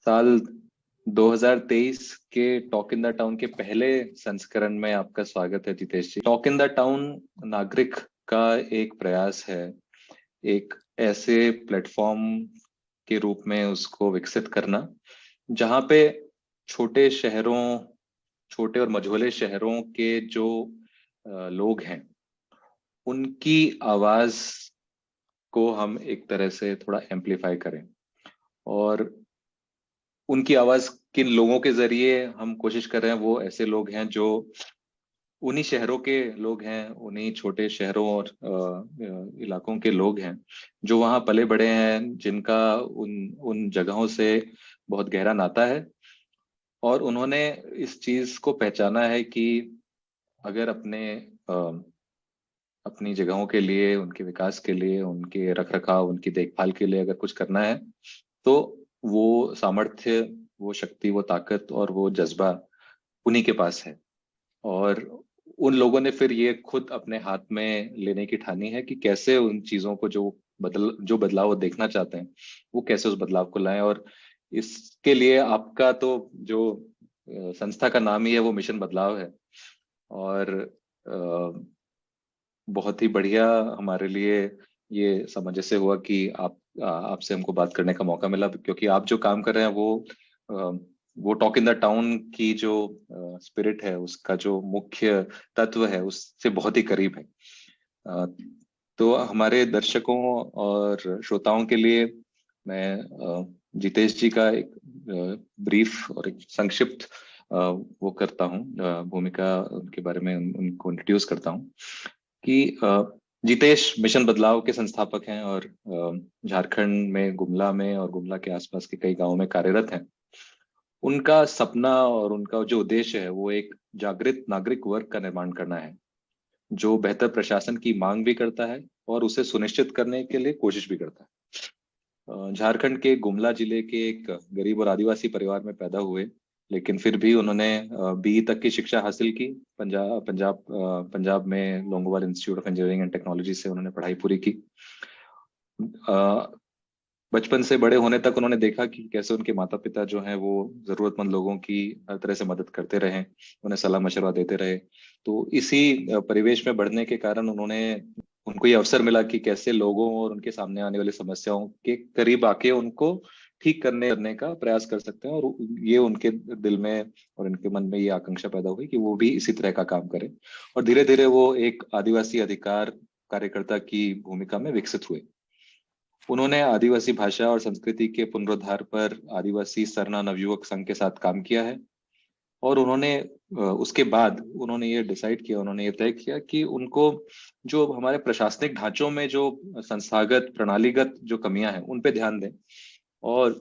साल 2023 के talk in the town के पहले संस्करण में आपका स्वागत है जितेश जी। टॉक इन द टाउन नागरिक का एक प्रयास है, एक ऐसे प्लेटफॉर्म के रूप में उसको विकसित करना जहां पे छोटे शहरों, छोटे और मझोले शहरों के जो लोग हैं उनकी आवाज को हम एक तरह से थोड़ा एम्पलीफाई करें और उनकी आवाज किन लोगों के जरिए हम कोशिश कर रहे हैं। वो ऐसे लोग हैं जो उन्हीं शहरों के लोग हैं, उन्हीं छोटे शहरों और इलाकों के लोग हैं जो वहाँ पले बड़े हैं, जिनका उन उन जगहों से बहुत गहरा नाता है और उन्होंने इस चीज को पहचाना है कि अगर अपनी जगहों के लिए, उनके विकास के लिए, उनके रख रखाव, उनकी देखभाल के लिए अगर कुछ करना है तो वो सामर्थ्य, वो शक्ति, वो ताकत और वो जज्बा उन्हीं के पास है। और उन लोगों ने फिर ये खुद अपने हाथ में लेने की ठानी है कि कैसे उन चीजों को जो बदलाव वो देखना चाहते हैं वो कैसे उस बदलाव को लाएं। और इसके लिए आपका तो जो संस्था का नाम ही है वो मिशन बदलाव है और बहुत ही बढ़िया हमारे लिए ये सामंजस्य हुआ कि आपसे हमको बात करने का मौका मिला, क्योंकि आप जो काम कर रहे हैं वो टॉक इन द टाउन की जो स्पिरिट है, उसका जो मुख्य तत्व है उससे बहुत ही करीब है। तो हमारे दर्शकों और श्रोताओं के लिए मैं जितेश जी का एक ब्रीफ और एक संक्षिप्त वो करता हूँ, भूमिका उनके बारे में उनको इंट्रोड्यूस करता हूँ कि जितेश मिशन बदलाव के संस्थापक हैं और झारखंड में गुमला में और गुमला के आसपास के कई गांवों में कार्यरत हैं। उनका सपना और उनका जो उद्देश्य है वो एक जागृत नागरिक वर्ग का निर्माण करना है जो बेहतर प्रशासन की मांग भी करता है और उसे सुनिश्चित करने के लिए कोशिश भी करता है। झारखंड के गुमला जिले के एक गरीब और आदिवासी परिवार में पैदा हुए, लेकिन फिर भी उन्होंने BE तक की शिक्षा हासिल की। पंजाब में Longowal institute of engineering and technology से उन्होंने पढ़ाई पूरी की। बचपन से बड़े होने तक उन्होंने देखा कि कैसे उनके माता पिता जो हैं वो जरूरतमंद लोगों की हर तरह से मदद करते रहे, उन्हें सलाह मशवरा देते रहे। तो इसी परिवेश में बढ़ने के कारण उनको ये अवसर मिला कि कैसे लोगों और उनके सामने आने वाली समस्याओं के करीब आके उनको ठीक करने का प्रयास कर सकते हैं। और ये उनके दिल में और उनके मन में ये आकांक्षा पैदा हुई कि वो भी इसी तरह का काम करें और धीरे धीरे वो एक आदिवासी अधिकार कार्यकर्ता की भूमिका में विकसित हुए। उन्होंने आदिवासी भाषा और संस्कृति के पुनरुद्धार पर आदिवासी सरना नवयुवक संघ के साथ काम किया है और उसके बाद उन्होंने ये डिसाइड किया, उन्होंने ये तय किया कि उनको जो हमारे प्रशासनिक ढांचों में जो संस्थागत प्रणालीगत जो कमियां हैं उन पे ध्यान दें और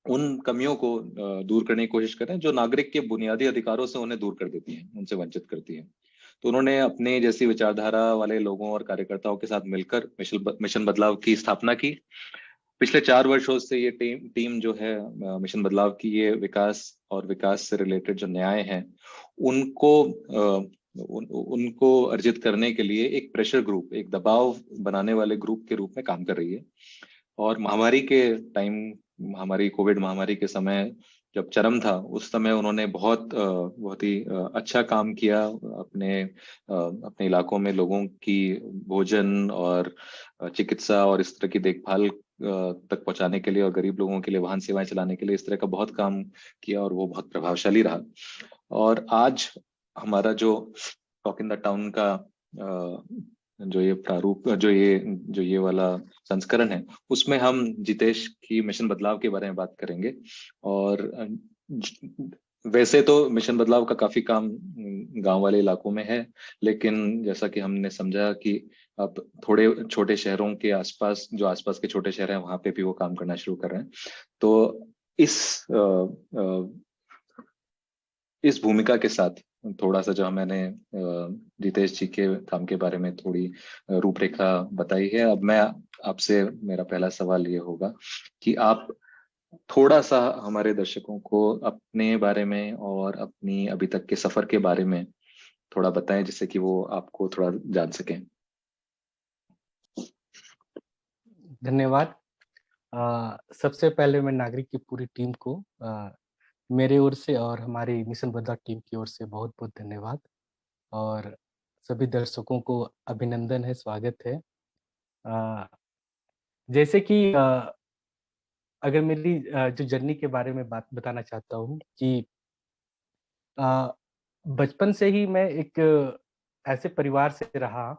उन कमियों को दूर करने की कोशिश करें जो नागरिक के बुनियादी अधिकारों से उन्हें दूर कर देती हैं, उनसे वंचित करती हैं। तो उन्होंने अपने जैसी विचारधारा वाले लोगों और कार्यकर्ताओं के साथ मिलकर मिशन बदलाव की स्थापना की। पिछले 4 वर्षों से ये टीम जो है मिशन बदलाव की, ये विकास से रिलेटेड जो न्याय है उनको अर्जित करने के लिए एक प्रेशर ग्रुप, एक दबाव बनाने वाले ग्रुप के रूप में काम कर रही है। और महामारी के टाइम, हमारी कोविड महामारी के समय जब चरम था, उस समय उन्होंने बहुत ही अच्छा काम किया अपने इलाकों में लोगों की भोजन और चिकित्सा और इस तरह की देखभाल तक पहुंचाने के लिए और गरीब लोगों के लिए वाहन सेवाएं चलाने के लिए इस तरह का बहुत काम किया और वो बहुत प्रभावशाली रहा। और आज हमारा जो टॉक इन द टाउन का जो ये प्रारूप, जो ये वाला संस्करण है, उसमें हम जितेश की मिशन बदलाव के बारे में बात करेंगे। और वैसे तो मिशन बदलाव का काफी काम गांव वाले इलाकों में है, लेकिन जैसा कि हमने समझा कि अब थोड़े छोटे शहरों के आसपास, जो आसपास के छोटे शहर हैं, वहां पे भी वो काम करना शुरू कर रहे हैं। तो इस भूमिका के साथ थोड़ा सा जो मैंने जितेश जी के काम के बारे में थोड़ी रूपरेखा बताई है, अब मैं आपसे, मेरा पहला सवाल ये होगा कि आप थोड़ा सा हमारे दर्शकों को अपने बारे में और अपनी अभी तक के सफर के बारे में थोड़ा बताएं, जिससे कि वो आपको थोड़ा जान सकें। धन्यवाद। सबसे पहले मैं नागरिक की पूरी टीम को मेरे ओर से और हमारी मिशन बद्दा टीम की ओर से बहुत-बहुत धन्यवाद और सभी दर्शकों को अभिनंदन है, स्वागत है। अ, जैसे कि अगर मेरी जो जर्नी के बारे में बात बताना चाहता हूँ कि अ, बचपन से ही मैं एक ऐसे परिवार से रहा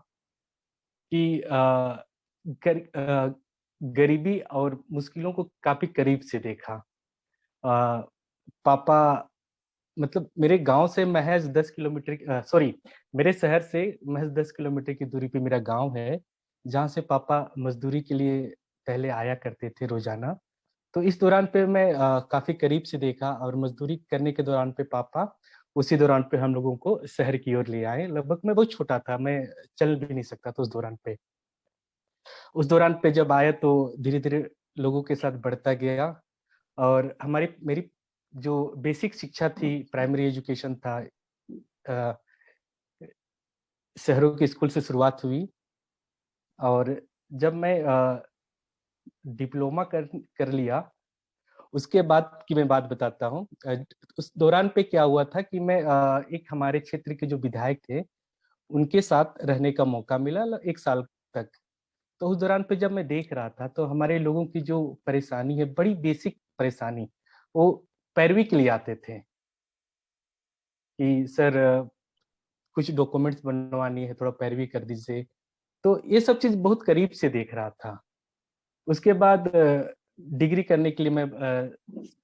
कि गरीबी और मुश्किलों को काफ़ी करीब से देखा। अ, पापा मतलब मेरे गाँव से महज़ 10 किलोमीटर सॉरी मेरे शहर से महज़ 10 किलोमीटर की दूरी पे मेरा गाँव है, जहाँ से पापा मज़दूरी के लिए पहले आया करते थे रोज़ाना। तो इस दौरान पे मैं काफ़ी करीब से देखा और मज़दूरी करने के दौरान पे पापा उसी दौरान पे हम लोगों को शहर की ओर ले आए। लगभग मैं बहुत छोटा था, मैं चल भी नहीं सकता था उस दौरान पे। उस दौरान पे जब आया तो धीरे-धीरे लोगों के साथ बढ़ता गया और हमारी मेरी जो बेसिक शिक्षा थी, प्राइमरी एजुकेशन था अ, शहरों के स्कूल से शुरुआत हुई और जब मैं डिप्लोमा कर कर लिया, उसके बाद की मैं बात बताता हूँ। उस दौरान पे क्या हुआ था कि मैं एक हमारे क्षेत्र के जो विधायक थे, उनके साथ रहने का मौका मिला 1 साल तक। तो उस दौरान पे जब मैं देख रहा था, तो हमारे लोगों की जो परेशानी है, बड़ी बेसिक परेशानी, वो पैरवी के लिए आते थे कि सर कुछ डॉक्यूमेंट्स बनवानी है, थोड़ा पैरवी कर दीजिए। तो ये सब चीज़ बहुत करीब से देख रहा था। उसके बाद डिग्री करने के लिए मैं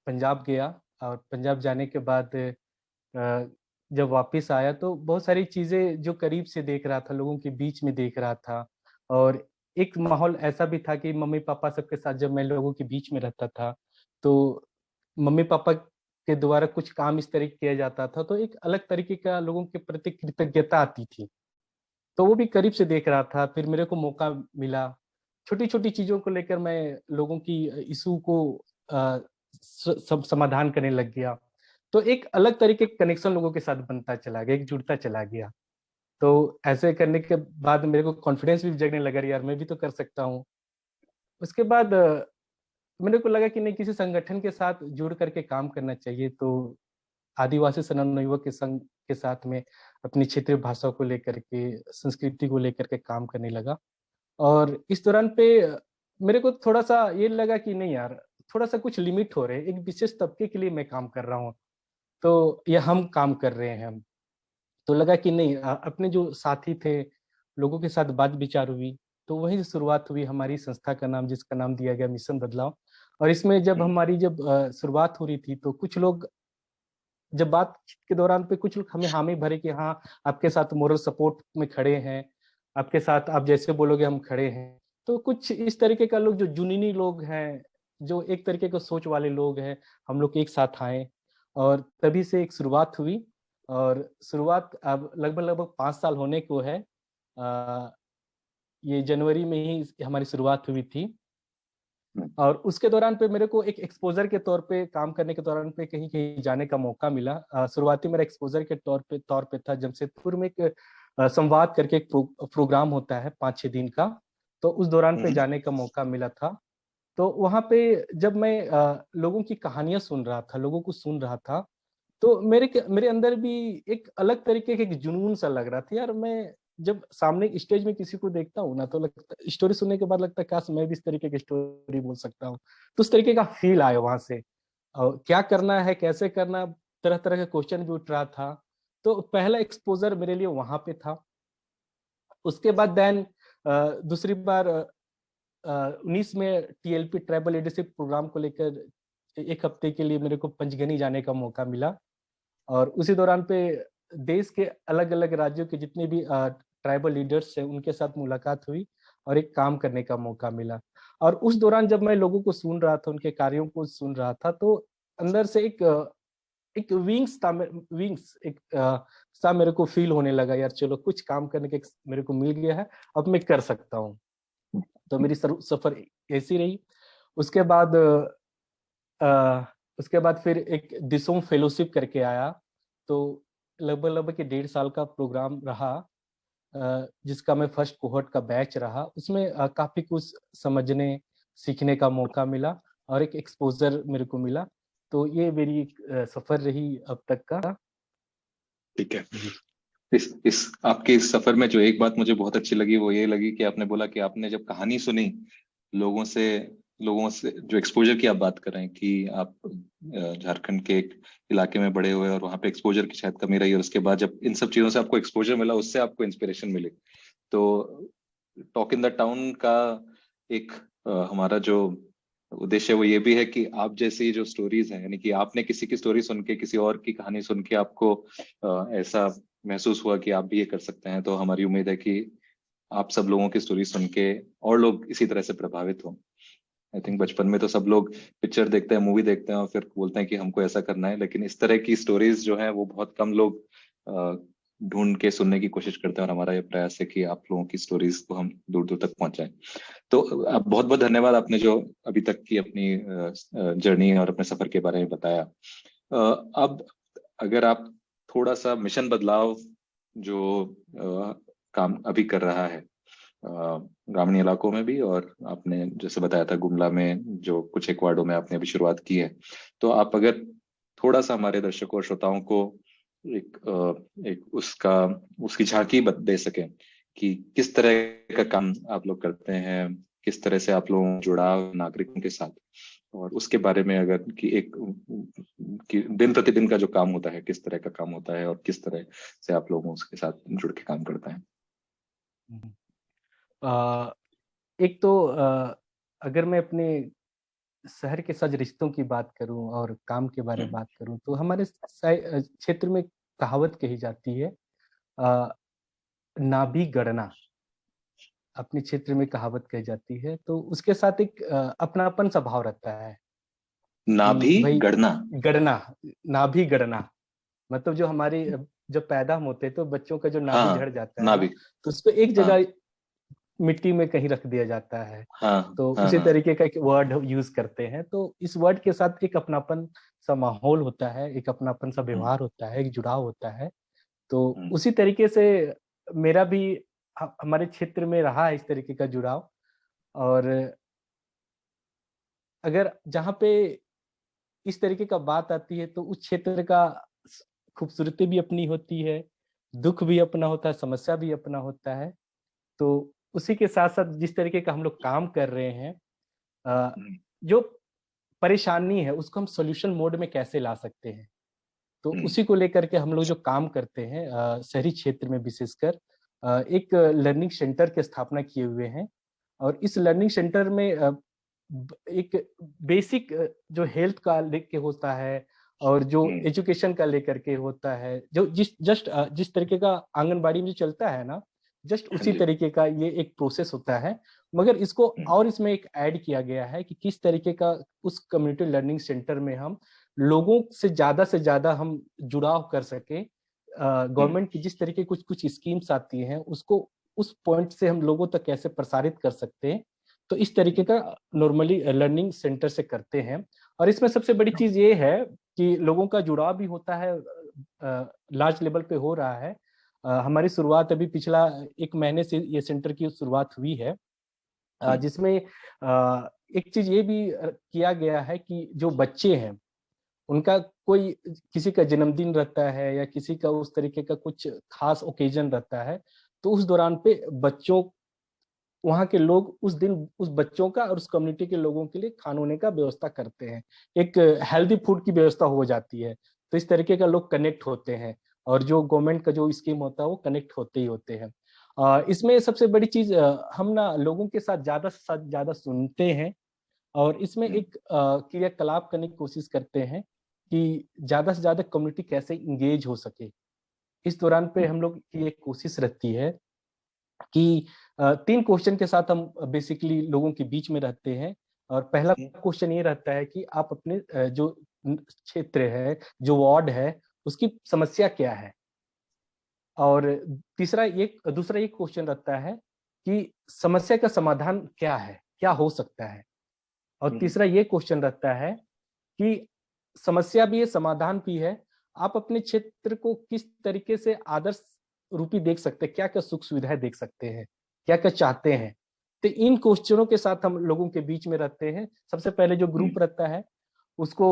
पंजाब गया और पंजाब जाने के बाद जब वापस आया तो बहुत सारी चीज़ें जो करीब से देख रहा था, लोगों के बीच में देख रहा था और एक माहौल ऐसा भी था कि मम्मी-पापा सबके साथ जब मैं लोगों के बीच में रहता था, तो मम्मी-पापा के द्वारा कुछ काम इस तरह किया जाता था, तो एक अलग तरीके का लोगों के प्रति कृतज्ञता आती थी। तो वो भी करीब से देख रहा था, फिर मेरे को मौका मिला। छोटी-छोटी चीज़ों को लेकर मैं लोगों की इश्यू को अ, स सब समाधान करने लग गया। तो एक अलग तरीके का कनेक्शन लोगों के साथ बनता चला गया, एक जुड़ता चला गया। तो ऐसे करने के बाद मेरे को कॉन्फिडेंस भी जगने लगा, अरे यार मैं भी तो कर सकता हूँ। उसके बाद मेरे को लगा कि नहीं किसी संगठन के साथ जुड़ करके काम करना चाहिए, तो आदिवासी समन्वय के संघ के साथ में अपनी क्षेत्रीय भाषा को लेकर के, संस्कृति को लेकर के काम करने लगा। और इस दौरान पे मेरे को थोड़ा-सा ये लगा कि नहीं यार, थोड़ा-सा कुछ लिमिट हो रहे हैं, एक विशेष तबके के लिए मैं काम कर रहा हूँ, तो या हम काम कर रहे हैं हम। तो लगा कि नहीं अपने जो साथी थे, लोगों के साथ बात-विचार हुई, तो वहीं से शुरुआत हुई हमारी संस्था का नाम जिसका नाम दिया गया मिशन बदलाव। और इसमें जब शुरुआत हो रही थी, तो कुछ लोग जब बातचीत के दौरान पे कुछ लोग हमें हामी भरे कि हाँ, आपके साथ मोरल सपोर्ट में खड़े हैं, आपके साथ आप जैसे बोलोगे हम खड़े हैं। तो कुछ इस तरीके का लोग जो जुनूनी लोग हैं, जो एक तरीके का सोच वाले लोग हैं, हम लोग एक साथ आए और तभी से एक शुरुआत हुई और शुरुआत अब लगभग-लगभग 5 साल होने को है। ये जनवरी में ही हमारी शुरुआत हुई थी। और उसके दौरान पे मेरे को एक एक्सपोज़र के तौर पे काम करने के दौरान पे कहीं-कहीं जाने का मौका मिला। शुरुआती मेरा एक्सपोज़र के तौर पे था जमशेदपुर में एक संवाद करके एक प्रोग्राम होता है 5-6 दिन का, तो उस दौरान पे जाने का मौका मिला था। तो वहाँ पे जब मैं लोगों की कहानियाँ सुन रहा था, लोगों को सुन रहा था, तो मेरे अंदर भी एक अलग तरीके का एक जुनून सा लग रहा था। यार मैं जब सामने स्टेज में किसी को देखता हूँ ना, तो लगता स्टोरी सुनने के बाद लगता है काश मैं भी इस तरीके की स्टोरी बोल सकता हूँ। तो उस तरीके का फ़ील आया वहाँ से। और क्या करना है, कैसे करना, तरह-तरह के क्वेश्चन भी उठ रहा था। तो पहला एक्सपोज़र मेरे लिए वहाँ पे था। उसके बाद दूसरी बार 19 में टीएलपी ट्राइबल लीडरशिप प्रोग्राम को लेकर 1 हफ्ते के लिए मेरे को पंचगनी जाने का मौका मिला। और उसी दौरान पे देश के अलग-अलग राज्यों के जितने भी ट्राइबल लीडर्स हैं, उनके साथ मुलाकात हुई और एक काम करने का मौका मिला। और उस दौरान जब मैं लोगों को सुन रहा था, उनके कार्यों को सुन रहा था, तो अंदर से एक विंग्स सा मेरे को फ़ील होने लगा, यार चलो कुछ काम करने का एक मेरे को मिल गया है, अब मैं कर सकता हूँ। तो मेरी सफ़र ऐसी रही। उसके बाद अ, उसके बाद फिर एक दिसोम फेलोशिप करके आया, तो लगभग-लगभग के 1.5 साल का प्रोग्राम रहा जिसका मैं फर्स्ट कोहॉर्ट का बैच रहा। उसमें काफ़ी कुछ समझने, सीखने का मौका मिला और एक एक्सपोजर मेरे को मिला। तो ये मेरी सफर रही अब तक का। ठीक है। जी। इस आपके इस सफर में जो एक बात मुझे बहुत अच्छी लगी वो ये लगी कि आपने बोला कि आपने जब कहानी सुनी लोगों से लोगों से जो एक्सपोजर की आप बात कर रहे हैं कि आप झारखंड के एक इलाके में बड़े हुए और वहां पे एक्सपोजर की शायद कमी रही, और उसके बाद जब इन सब चीजों से आपको एक्सपोजर मिला उससे आपको इंस्पिरेशन मिली। तो टॉक इन द टाउन का एक हमारा जो उद्देश्य है वो ये भी है कि आप जैसी जो स्टोरीज हैं, यानी कि आपने किसी की स्टोरी सुन के, किसी और की कहानी सुन के आपको ऐसा महसूस हुआ कि आप भी ये कर सकते हैं, तो हमारी उम्मीद है कि आप सब लोगों की स्टोरी सुन के और लोग इसी तरह से प्रभावित हों। आई थिंक बचपन में तो सब लोग पिक्चर देखते हैं, मूवी देखते हैं और फिर बोलते हैं कि हमको ऐसा करना है, लेकिन इस तरह की स्टोरीज जो है वो बहुत कम लोग ढूंढ के सुनने की कोशिश करते हैं, और हमारा ये प्रयास है कि आप लोगों की स्टोरीज को हम दूर दूर तक पहुंचाएं। तो बहुत बहुत धन्यवाद, आपने जो अभी तक की अपनी जर्नी और अपने सफर के बारे में बताया। अब अगर आप थोड़ा सा मिशन बदलाव जो काम अभी कर रहा है ग्रामीण इलाकों में भी, और आपने जैसे बताया था गुमला में जो कुछ एक वार्डों में आपने अभी शुरुआत की है, तो आप अगर थोड़ा सा हमारे दर्शकों और श्रोताओं को एक उसकी झांकी दे सकें कि किस तरह का काम आप लोग करते हैं, किस तरह से आप लोग जुड़ाव नागरिकों के साथ, और उसके बारे में अगर कि दिन प्रतिदिन का जो काम होता है किस तरह का काम होता है और किस तरह से आप लोगों उसके साथ जुड़ के काम करते हैं। एक तो अगर मैं अपने शहर के साथ रिश्तों की बात करूं और काम के बारे में बात करूं, तो हमारे क्षेत्र में कहावत कही जाती है, नाभि गणना। अपने क्षेत्र में कहावत कही जाती है, तो उसके साथ एक अपनापन सा भाव रहता है कि नाभि भाई गणना। गणना, नाभि गणना, मतलब जो हमारे जब पैदा होते हैं तो बच्चों का जो नाभि झड़ हाँ, जाता है ना, नाभि। तो उसको एक हाँ जगह मिट्टी में कहीं रख दिया जाता है। हाँ तो हाँ उसी हाँ। तरीके का एक वर्ड यूज करते हैं। तो इस वर्ड के साथ एक अपनापन सा माहौल होता है, एक अपनापन सा हम्म व्यवहार होता है, एक जुड़ाव होता है। तो हम्म उसी तरीके से मेरा भी हमारे क्षेत्र में रहा है इस तरीके का जुड़ाव। और अगर जहाँ पे इस तरीके का बात आती है तो उस क्षेत्र का खूबसूरती भी अपनी होती है, दुख भी अपना होता है, समस्या भी अपना होता है। तो उसी के साथ साथ जिस तरीके का हम लोग काम कर रहे हैं, हम्म जो परेशानी है उसको हम सॉल्यूशन मोड में कैसे ला सकते हैं, तो हम्म उसी को लेकर के हम लोग जो काम करते हैं शहरी क्षेत्र में विशेषकर एक लर्निंग सेंटर की स्थापना किए हुए हैं। और इस लर्निंग सेंटर में एक बेसिक जो हेल्थ का लेके होता है और जो हम्म एजुकेशन का लेकर के होता है, जो जिस तरीके का आंगनबाड़ी में जो चलता है ना, जस्ट हाँ उसी जी। तरीके का ये एक प्रोसेस होता है। मगर इसको हम्म और इसमें एक ऐड किया गया है कि किस तरीके का उस कम्युनिटी लर्निंग सेंटर में हम लोगों से ज्यादा हम जुड़ाव कर सके। हम्म गवर्नमेंट की जिस तरीके कुछ कुछ स्कीम्स आती हैं उसको उस पॉइंट से हम लोगों तक कैसे प्रसारित कर सकते हैं, तो इस तरीके का नॉर्मली लर्निंग सेंटर से करते हैं। और इसमें सबसे बड़ी चीज ये है कि लोगों का जुड़ाव भी होता है, लार्ज लेवल पे हो रहा है। हमारी शुरुआत अभी पिछला 1 महीने से ये सेंटर की शुरुआत हुई है, जिसमें एक चीज ये भी किया गया है कि जो बच्चे हैं उनका कोई किसी का जन्मदिन रहता है या किसी का उस तरीके का कुछ खास ओकेजन रहता है, तो उस दौरान पे बच्चों, वहाँ के लोग उस दिन उस बच्चों का और उस कम्युनिटी के लोगों के लिए खानों का व्यवस्था करते हैं। एक हेल्दी फूड की व्यवस्था हो जाती है। तो इस तरीके का लोग कनेक्ट होते हैं और जो गवर्नमेंट का जो स्कीम होता है वो कनेक्ट होते ही होते हैं। इसमें सबसे बड़ी चीज, हम ना लोगों के साथ ज्यादा सुनते हैं और इसमें हम्म एक क्रियाकलाप करने की कोशिश करते हैं कि ज्यादा से ज्यादा कम्युनिटी कैसे इंगेज हो सके। इस दौरान पे हम लोग की एक कोशिश रहती है कि 3 क्वेश्चन के साथ हम बेसिकली लोगों के बीच में रहते हैं। और पहला क्वेश्चन ये रहता है कि आप अपने जो क्षेत्र है, जो वार्ड है, उसकी समस्या क्या है। और दूसरा ये क्वेश्चन रहता है कि समस्या का समाधान क्या है, क्या हो सकता है। और हम्म तीसरा ये क्वेश्चन रहता है कि समस्या भी है, समाधान भी है, आप अपने क्षेत्र को किस तरीके से आदर्श रूपी देख सकते हैं, क्या क्या सुख सुविधाएं देख सकते हैं, क्या क्या चाहते हैं। तो इन क्वेश्चनों के साथ हम लोगों के बीच में रहते हैं। सबसे पहले जो ग्रुप रहता है उसको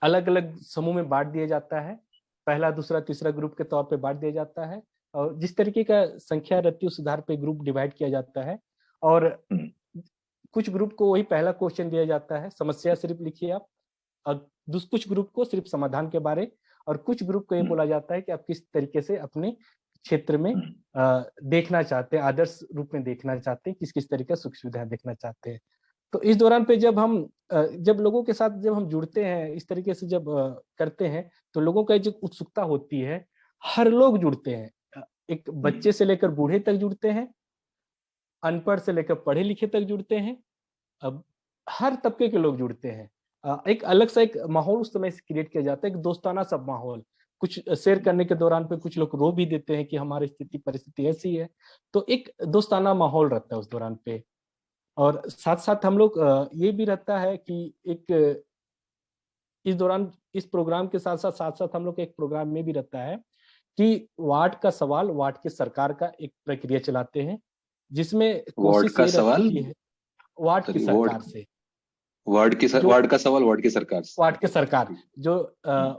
अलग अलग समूह में बांट दिया जाता है, पहला दूसरा तीसरा ग्रुप के तौर पे बांट दिया जाता है, और जिस तरीके का संख्या रहती है उस आधार पे ग्रुप डिवाइड किया जाता है। और कुछ ग्रुप को वही पहला क्वेश्चन दिया जाता है, समस्या सिर्फ लिखिए आप, और कुछ ग्रुप को सिर्फ समाधान के बारे, और कुछ ग्रुप को ये बोला जाता है कि आप किस तरीके से अपने क्षेत्र में देखना चाहते हैं, आदर्श रूप में देखना चाहते हैं, किस किस तरीके सुख सुविधा देखना चाहते हैं। तो इस दौरान पे जब लोगों के साथ जब हम जुड़ते हैं, इस तरीके से जब करते हैं, तो लोगों का जो उत्सुकता होती है, हर लोग जुड़ते हैं, एक बच्चे से लेकर बूढ़े तक जुड़ते हैं, अनपढ़ से लेकर पढ़े लिखे तक जुड़ते हैं, अब हर तबके के लोग जुड़ते हैं। एक अलग सा एक माहौल उस समय क्रिएट किया जाता है, एक दोस्ताना सब माहौल। कुछ शेयर करने के दौरान पे कुछ लोग रो भी देते हैं कि हमारी स्थिति परिस्थिति ऐसी है, तो एक दोस्ताना माहौल रहता है उस दौरान पे। और साथ साथ हम लोग ये भी रहता है कि एक इस दौरान इस प्रोग्राम के साथ साथ हम लोग एक प्रोग्राम में भी रहता है कि वार्ड का सवाल वार्ड की सरकार का एक प्रक्रिया चलाते हैं, जिसमें कोशिश ये रहती है वार्ड की सरकार से, वार्ड का सवाल वार्ड की सरकार से, वार्ड के सरकार जो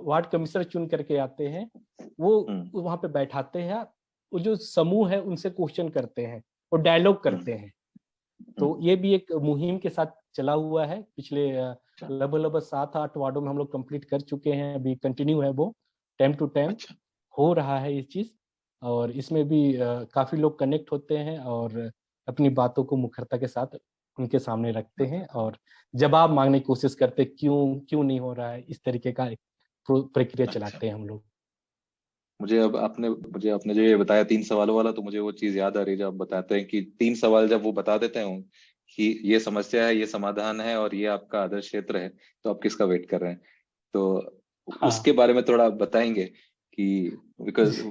वार्ड कमिश्नर चुन करके आते हैं, वो वहां पे बैठाते हैं, वो जो समूह है उनसे क्वेश्चन करते हैं और डायलॉग करते हैं। तो ये भी एक मुहिम के साथ चला हुआ है, पिछले लगभग 7-8 वार्डों में हम लोग कंप्लीट कर चुके हैं, अभी कंटिन्यू है वो, टाइम टू टाइम हो रहा है ये चीज। और इसमें भी काफी लोग कनेक्ट होते हैं और अपनी बातों को मुखरता के साथ उनके सामने रखते हैं और जवाब मांगने की कोशिश करते, क्यों नहीं हो रहा है, इस तरीके का एक प्रक्रिया चलाते हैं हम लोग। मुझे आपने जो ये बताया 3 सवालों वाला, तो मुझे वो चीज याद आ रही है जब आप बताते हैं कि 3 सवाल जब वो बता देते हैं कि ये समस्या है, ये समाधान है और ये आपका आदर्श क्षेत्र है, तो आप किसका वेट कर रहे हैं। तो उसके बारे में थोड़ा बताएंगे कि बिकॉज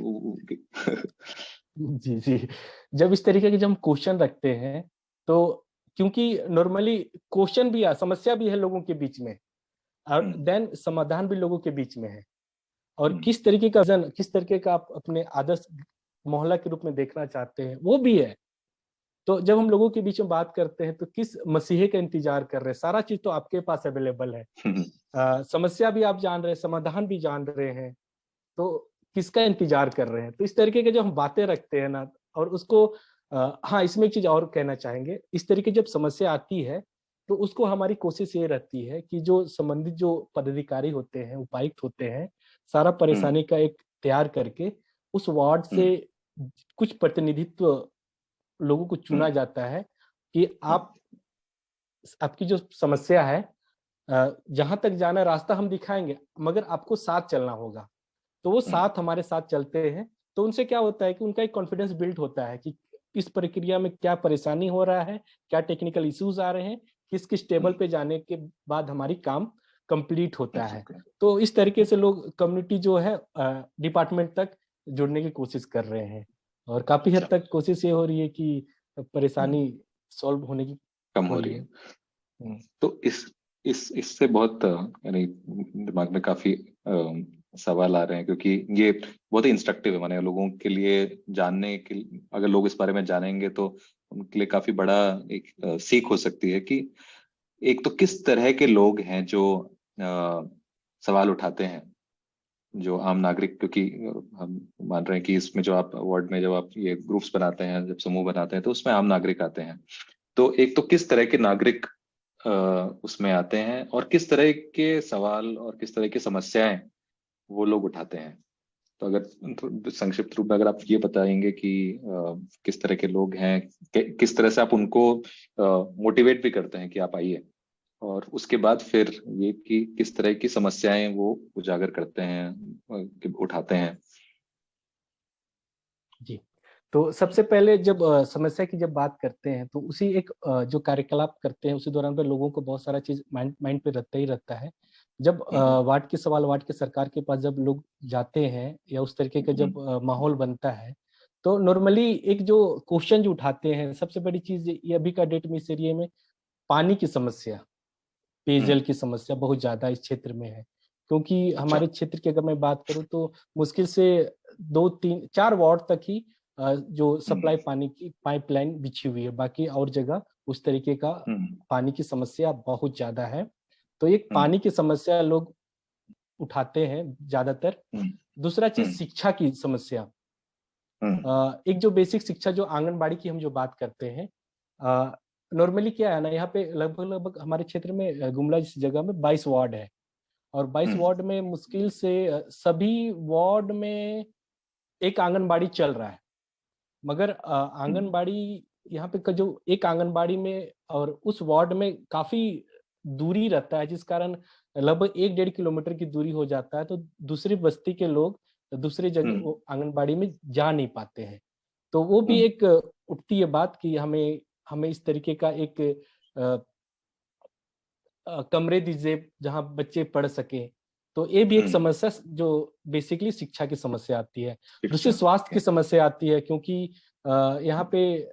जी जी, जब इस तरीके के जब हम क्वेश्चन रखते हैं, तो क्योंकि नॉर्मली क्वेश्चन भी है, समस्या भी है लोगों के बीच में, और देन समाधान भी लोगों के बीच में है, और किस तरीके का आप अपने आदर्श मोहल्ला के रूप में देखना चाहते हैं वो भी है। तो जब हम लोगों के बीच में बात करते हैं, तो किस मसीहे का इंतजार कर रहे हैं, सारा चीज तो आपके पास अवेलेबल है, समस्या भी आप जान रहे हैं, समाधान भी जान रहे हैं, तो किसका इंतजार कर रहे हैं। तो इस तरीके के जो हम बातें रखते हैं ना, और उसको हाँ, इसमें एक चीज और कहना चाहेंगे, इस तरीके जब समस्या आती है तो उसको हमारी कोशिश ये रहती है कि जो संबंधित जो पदाधिकारी होते हैं, उपायुक्त होते हैं, सारा परेशानी का एक तैयार करके उस वार्ड से कुछ प्रतिनिधित्व लोगों को चुना जाता है कि आपकी जो समस्या है, जहां तक जाना रास्ता हम दिखाएंगे, मगर आपको साथ चलना होगा। तो वो साथ हमारे साथ चलते हैं, तो उनसे क्या होता है कि उनका एक कॉन्फिडेंस बिल्ड होता है कि इस प्रक्रिया में क्या परेशानी हो रहा है, क्या टेक्निकल इश्यूज आ रहे हैं, किस किस टेबल पे जाने के बाद हमारी काम कंप्लीट होता है। तो इस तरीके से लोग कम्युनिटी जो है डिपार्टमेंट तक जुड़ने की कोशिश कर रहे हैं, और काफी हद तक कोशिश ये हो रही है कि परेशानी सॉल्व होने की कम हो रही है। तो इससे बहुत यानी दिमाग में काफी सवाल आ रहे हैं, क्योंकि ये बहुत ही इंस्ट्रक्टिव है, माने लोगों के लिए जानने के, अगर लोग इस बारे में जानेंगे तो उनके लिए काफी बड़ा एक सीख हो सकती है कि एक तो किस तरह के लोग हैं जो सवाल उठाते हैं, जो आम नागरिक, क्योंकि हम मान रहे हैं कि इसमें जो आप वार्ड में जब आप ये ग्रुप्स बनाते हैं, जब समूह बनाते हैं, तो उसमें आम नागरिक आते हैं। तो एक तो किस तरह के नागरिक उसमें आते हैं और किस तरह के सवाल और किस तरह की समस्याएं वो लोग उठाते हैं। तो अगर संक्षिप्त रूप में अगर आप ये बताएंगे कि किस तरह के लोग हैं, किस तरह से आप उनको मोटिवेट भी करते हैं कि आप आइए, और उसके बाद फिर ये कि किस तरह की समस्याएं वो उजागर करते हैं, उठाते हैं। जी, तो सबसे पहले जब समस्या की जब बात करते हैं, तो उसी एक जो कार्यकलाप करते हैं उसी दौरान पे लोगों को बहुत सारा चीज माइंड पे रहता ही रहता है। जब वार्ड के सवाल वार्ड के सरकार के पास जब लोग जाते हैं, या उस तरीके का जब माहौल बनता है, तो नॉर्मली एक जो क्वेश्चन जो उठाते हैं, सबसे बड़ी चीज ये अभी का डेट में इस एरिया में पानी की समस्या, पेयजल की समस्या बहुत ज्यादा इस क्षेत्र में है। क्योंकि हमारे क्षेत्र की अगर मैं बात करूं तो मुश्किल से 2-3-4 वार्ड तक ही जो सप्लाई पानी की पाइपलाइन बिछी हुई है, बाकी और जगह उस तरीके का पानी की समस्या बहुत ज्यादा है। तो एक पानी की समस्या लोग उठाते हैं ज्यादातर। दूसरा चीज शिक्षा की समस्या। एक जो बेसिक शिक्षा जो आंगनबाड़ी की हम जो बात करते हैं, नॉर्मली क्या है ना, यहाँ पे लगभग लगभग हमारे क्षेत्र में गुमला जिस जगह में 22 वार्ड है, और 22 वार्ड में मुश्किल से सभी वार्ड में एक आंगनबाड़ी चल रहा है। मगर आंगनबाड़ी यहाँ पे का जो एक आंगनबाड़ी में और उस वार्ड में काफी दूरी रहता है, जिस कारण लगभग 1-1.5 किलोमीटर की दूरी हो जाता है, तो दूसरी बस्ती के लोग दूसरी जगह वो आंगनबाड़ी में जा नहीं पाते हैं। तो वो भी एक उठती है बात कि हमें हमें इस तरीके का एक कमरे दीजिए जहाँ बच्चे पढ़ सके। तो ये भी एक समस्या जो बेसिकली शिक्षा की समस्या आती है। दूसरी स्वास्थ्य की समस्या आती है, क्योंकि यहाँ पे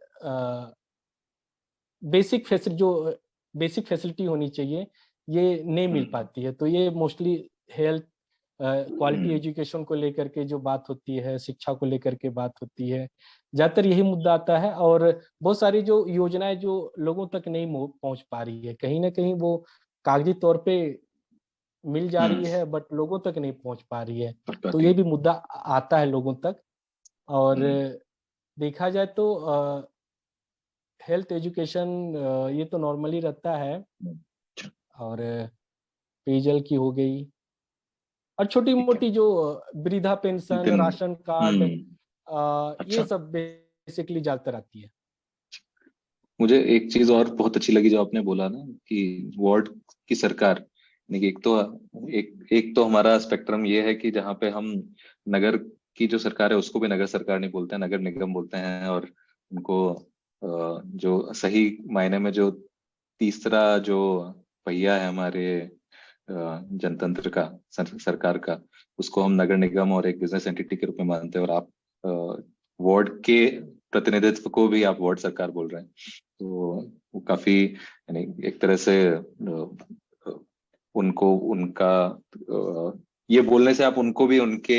बेसिक फैसिलिटी होनी चाहिए, ये नहीं मिल पाती है। तो ये मोस्टली हेल्थ, क्वालिटी एजुकेशन को लेकर के जो बात होती है, शिक्षा को लेकर के बात होती है, ज्यादातर यही मुद्दा आता है। और बहुत सारी जो योजनाएं जो लोगों तक नहीं पहुंच पा रही है, कहीं ना कहीं वो कागजी तौर पे मिल जा रही है बट लोगों तक नहीं पहुंच पा रही है। तो ये भी मुद्दा आता है लोगों तक। और देखा जाए तो हेल्थ एजुकेशन ये तो नॉर्मली रहता है, और पेयजल की हो गई, और छोटी मोटी जो वृद्धा पेंशन, राशन कार्ड, ये सब बेसिकली ज्यादातर आती है। मुझे एक चीज और बहुत अच्छी लगी जो आपने बोला ना, कि वार्ड की सरकार, एक तो हमारा स्पेक्ट्रम ये है कि जहाँ पे हम नगर की जो सरकार है उसको भी नगर सरकार नहीं बोलते हैं, नगर निगम बोलते हैं। और उनको जो सही मायने में जो तीसरा जो पहिया है हमारे जनतंत्र का, सरकार का, उसको हम नगर निगम और एक बिजनेस एंटिटी के रूप में मानते हैं। और आप वार्ड के प्रतिनिधित्व को भी आप वार्ड सरकार बोल रहे हैं, तो वो काफी, यानी एक तरह से उनको उनका ये बोलने से आप उनको भी उनके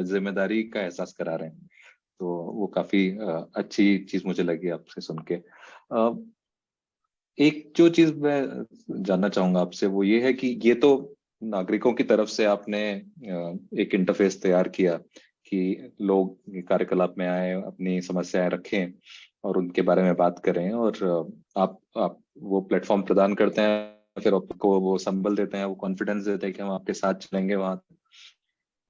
जिम्मेदारी का एहसास करा रहे हैं। तो वो काफी अच्छी चीज मुझे लगी आपसे सुन के। एक जो चीज मैं जानना चाहूंगा आपसे वो ये है कि ये तो नागरिकों की तरफ से आपने एक इंटरफेस तैयार किया कि लोग कार्यकलाप में आए, अपनी समस्याएं रखें और उनके बारे में बात करें, और आप वो प्लेटफॉर्म प्रदान करते हैं, फिर आपको वो संबल देते हैं, वो कॉन्फिडेंस देते हैं कि हम आपके साथ चलेंगे। वहां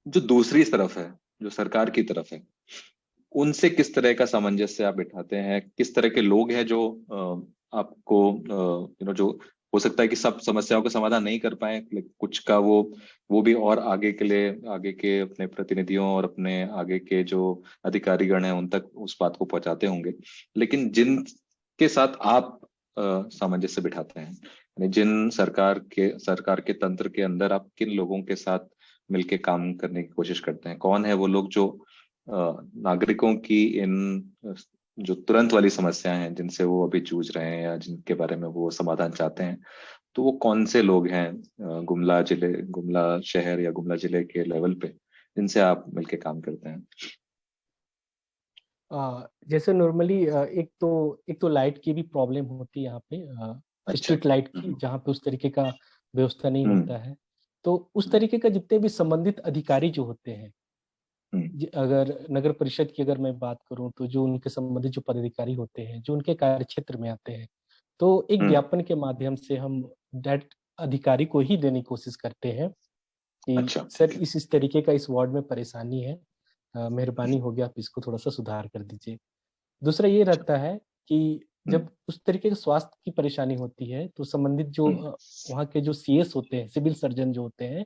जो दूसरी तरफ है, जो सरकार की तरफ है, उनसे किस तरह का सामंजस्य आप बिठाते हैं? किस तरह के लोग हैं जो आपको जो हो सकता है कि सब समस्याओं का समाधान नहीं कर पाए, कुछ का वो भी और आगे के लिए, आगे के अपने प्रतिनिधियों और अपने आगे के जो अधिकारीगण हैं उन तक उस बात को पहुंचाते होंगे, लेकिन जिन के साथ आप सामंजस्य बिठाते हैं, यानी जिन सरकार के तंत्र के अंदर आप किन लोगों के साथ मिलके काम करने की कोशिश करते हैं? कौन है वो लोग जो नागरिकों की इन जो तुरंत वाली समस्याएं हैं जिनसे वो अभी जूझ रहे हैं या जिनके बारे में वो समाधान चाहते हैं, तो वो कौन से लोग हैं गुमला शहर या गुमला जिले के लेवल पे जिनसे आप मिलके काम करते हैं? जैसे नॉर्मली एक तो लाइट की भी प्रॉब्लम होती है यहाँ पे, स्ट्रीट लाइट की, जहाँ पे उस तरीके का व्यवस्था नहीं होता है। तो उस तरीके का जितने भी संबंधित अधिकारी जो होते हैं, अगर नगर परिषद की अगर मैं बात करूं, तो जो उनके संबंधित जो पदाधिकारी होते हैं जो उनके कार्य क्षेत्र में आते हैं, तो एक ज्ञापन के माध्यम से हम डायरेक्ट अधिकारी को ही देने की कोशिश करते हैं कि सर इस तरीके का इस वार्ड में परेशानी है, मेहरबानी होगी आप इसको थोड़ा सा सुधार कर दीजिए। दूसरा ये रहता है कि जब उस तरीके की स्वास्थ्य की परेशानी होती है, तो संबंधित जो वहाँ के जो सीएस होते हैं, सिविल सर्जन जो होते हैं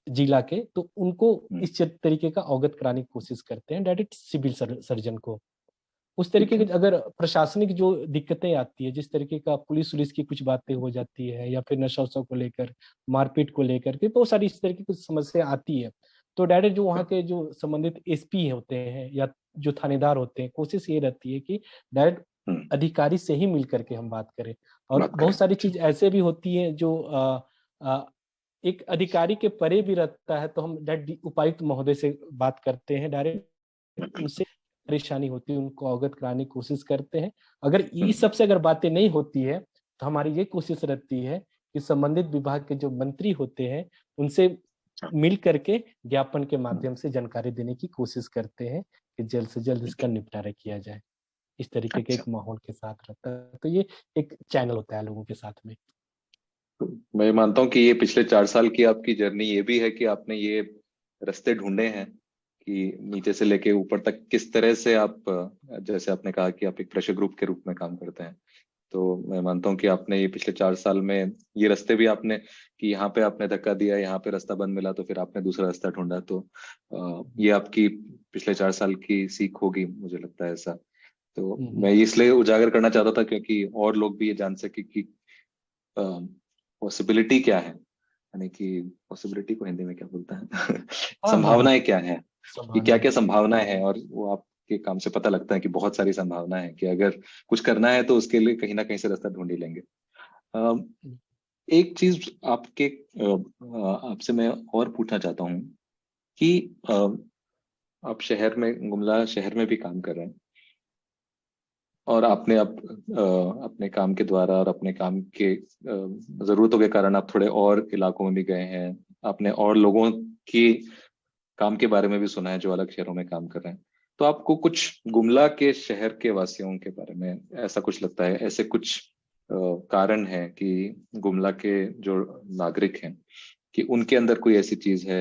जिला के, तो उनको इस तरीके का अवगत कराने की कोशिश करते हैं डायरेक्ट सिविल सर्जन को। उस तरीके की अगर प्रशासनिक जो दिक्कतें आती है, जिस तरीके का पुलिस की कुछ बातें हो जाती है, या फिर नशा वशा को लेकर, मारपीट को लेकर के बहुत सारी इस तरीके की समस्या आती है, तो डायरेक्ट जो वहाँ के जो संबंधित एसपी होते हैं या जो थानेदार होते हैं, कोशिश ये रहती है कि डायरेक्ट अधिकारी से ही मिल करके हम बात करें। और बहुत सारी चीज ऐसे भी होती है जो एक अधिकारी के परे भी रहता है, तो हम डायरेक्ट उपायुक्त महोदय से बात करते हैं, डायरेक्ट उनसे परेशानी होती है उनको अवगत कराने की कोशिश करते हैं। अगर इस सबसे अगर बातें नहीं होती है तो हमारी ये कोशिश रहती है कि संबंधित विभाग के जो मंत्री होते हैं उनसे मिल करके ज्ञापन के माध्यम से जानकारी देने की कोशिश करते हैं कि जल्द से जल्द इसका निपटारा किया जाए। इस तरीके के अच्छा। एक माहौल के साथ रहता है, तो ये एक चैनल होता है लोगों के साथ में। तो मैं मानता हूँ कि ये पिछले 4 साल की आपकी जर्नी ये भी है कि आपने ये रास्ते ढूंढे हैं कि नीचे से लेके ऊपर तक किस तरह से आप, जैसे आपने कहा कि आप एक प्रेशर ग्रुप के रूप में काम करते हैं, तो मैं मानता हूँ कि आपने ये पिछले 4 साल में ये रास्ते भी आपने, कि यहाँ पे आपने धक्का दिया, यहाँ पे रास्ता बंद मिला तो फिर आपने दूसरा रास्ता ढूंढा, तो ये आपकी पिछले 4 साल की सीख होगी, मुझे लगता है ऐसा। तो मैं इसलिए उजागर करना चाहता था क्योंकि और लोग भी ये जान सके कि पॉसिबिलिटी क्या है, यानी कि पॉसिबिलिटी को हिंदी में क्या बोलते हैं हाँ हाँ हाँ, संभावनाएं क्या है, कि क्या संभावनाएं। क्या संभावनाएं हैं, और वो आपके काम से पता लगता है कि बहुत सारी संभावनाएं हैं, कि अगर कुछ करना है तो उसके लिए कहीं ना कहीं से रास्ता ढूंढ ही लेंगे। अ, एक चीज आपसे मैं और पूछना चाहता हूँ कि आप शहर में, गुमला शहर में भी काम कर रहे हैं, और आपने अपने काम के द्वारा और अपने काम के जरूरतों के कारण आप थोड़े और इलाकों में भी गए हैं, आपने और लोगों की काम के बारे में भी सुना है जो अलग शहरों में काम कर रहे हैं, तो आपको कुछ गुमला के शहर के वासियों के बारे में ऐसा कुछ लगता है, ऐसे कुछ कारण है कि गुमला के जो नागरिक हैं कि उनके अंदर कोई ऐसी चीज है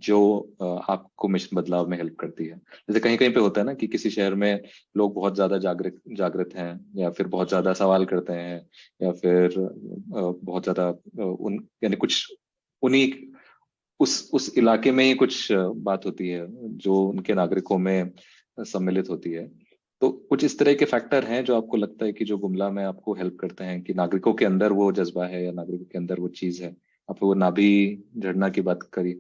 जो आपको मिशन बदलाव में हेल्प करती है? जैसे कहीं कहीं पे होता है ना कि किसी शहर में लोग बहुत ज्यादा जागृत जागृत हैं, या फिर बहुत ज्यादा सवाल करते हैं, या फिर बहुत ज्यादा उन, यानी कुछ उन्हीं उस इलाके में ही कुछ बात होती है जो उनके नागरिकों में सम्मिलित होती है। तो कुछ इस तरह के फैक्टर हैं जो आपको लगता है कि जो गुमला में आपको हेल्प करते हैं, कि नागरिकों के अंदर वो जज्बा है या नागरिकों के अंदर वो चीज है? आपने वो नाभि झरना की बात करी,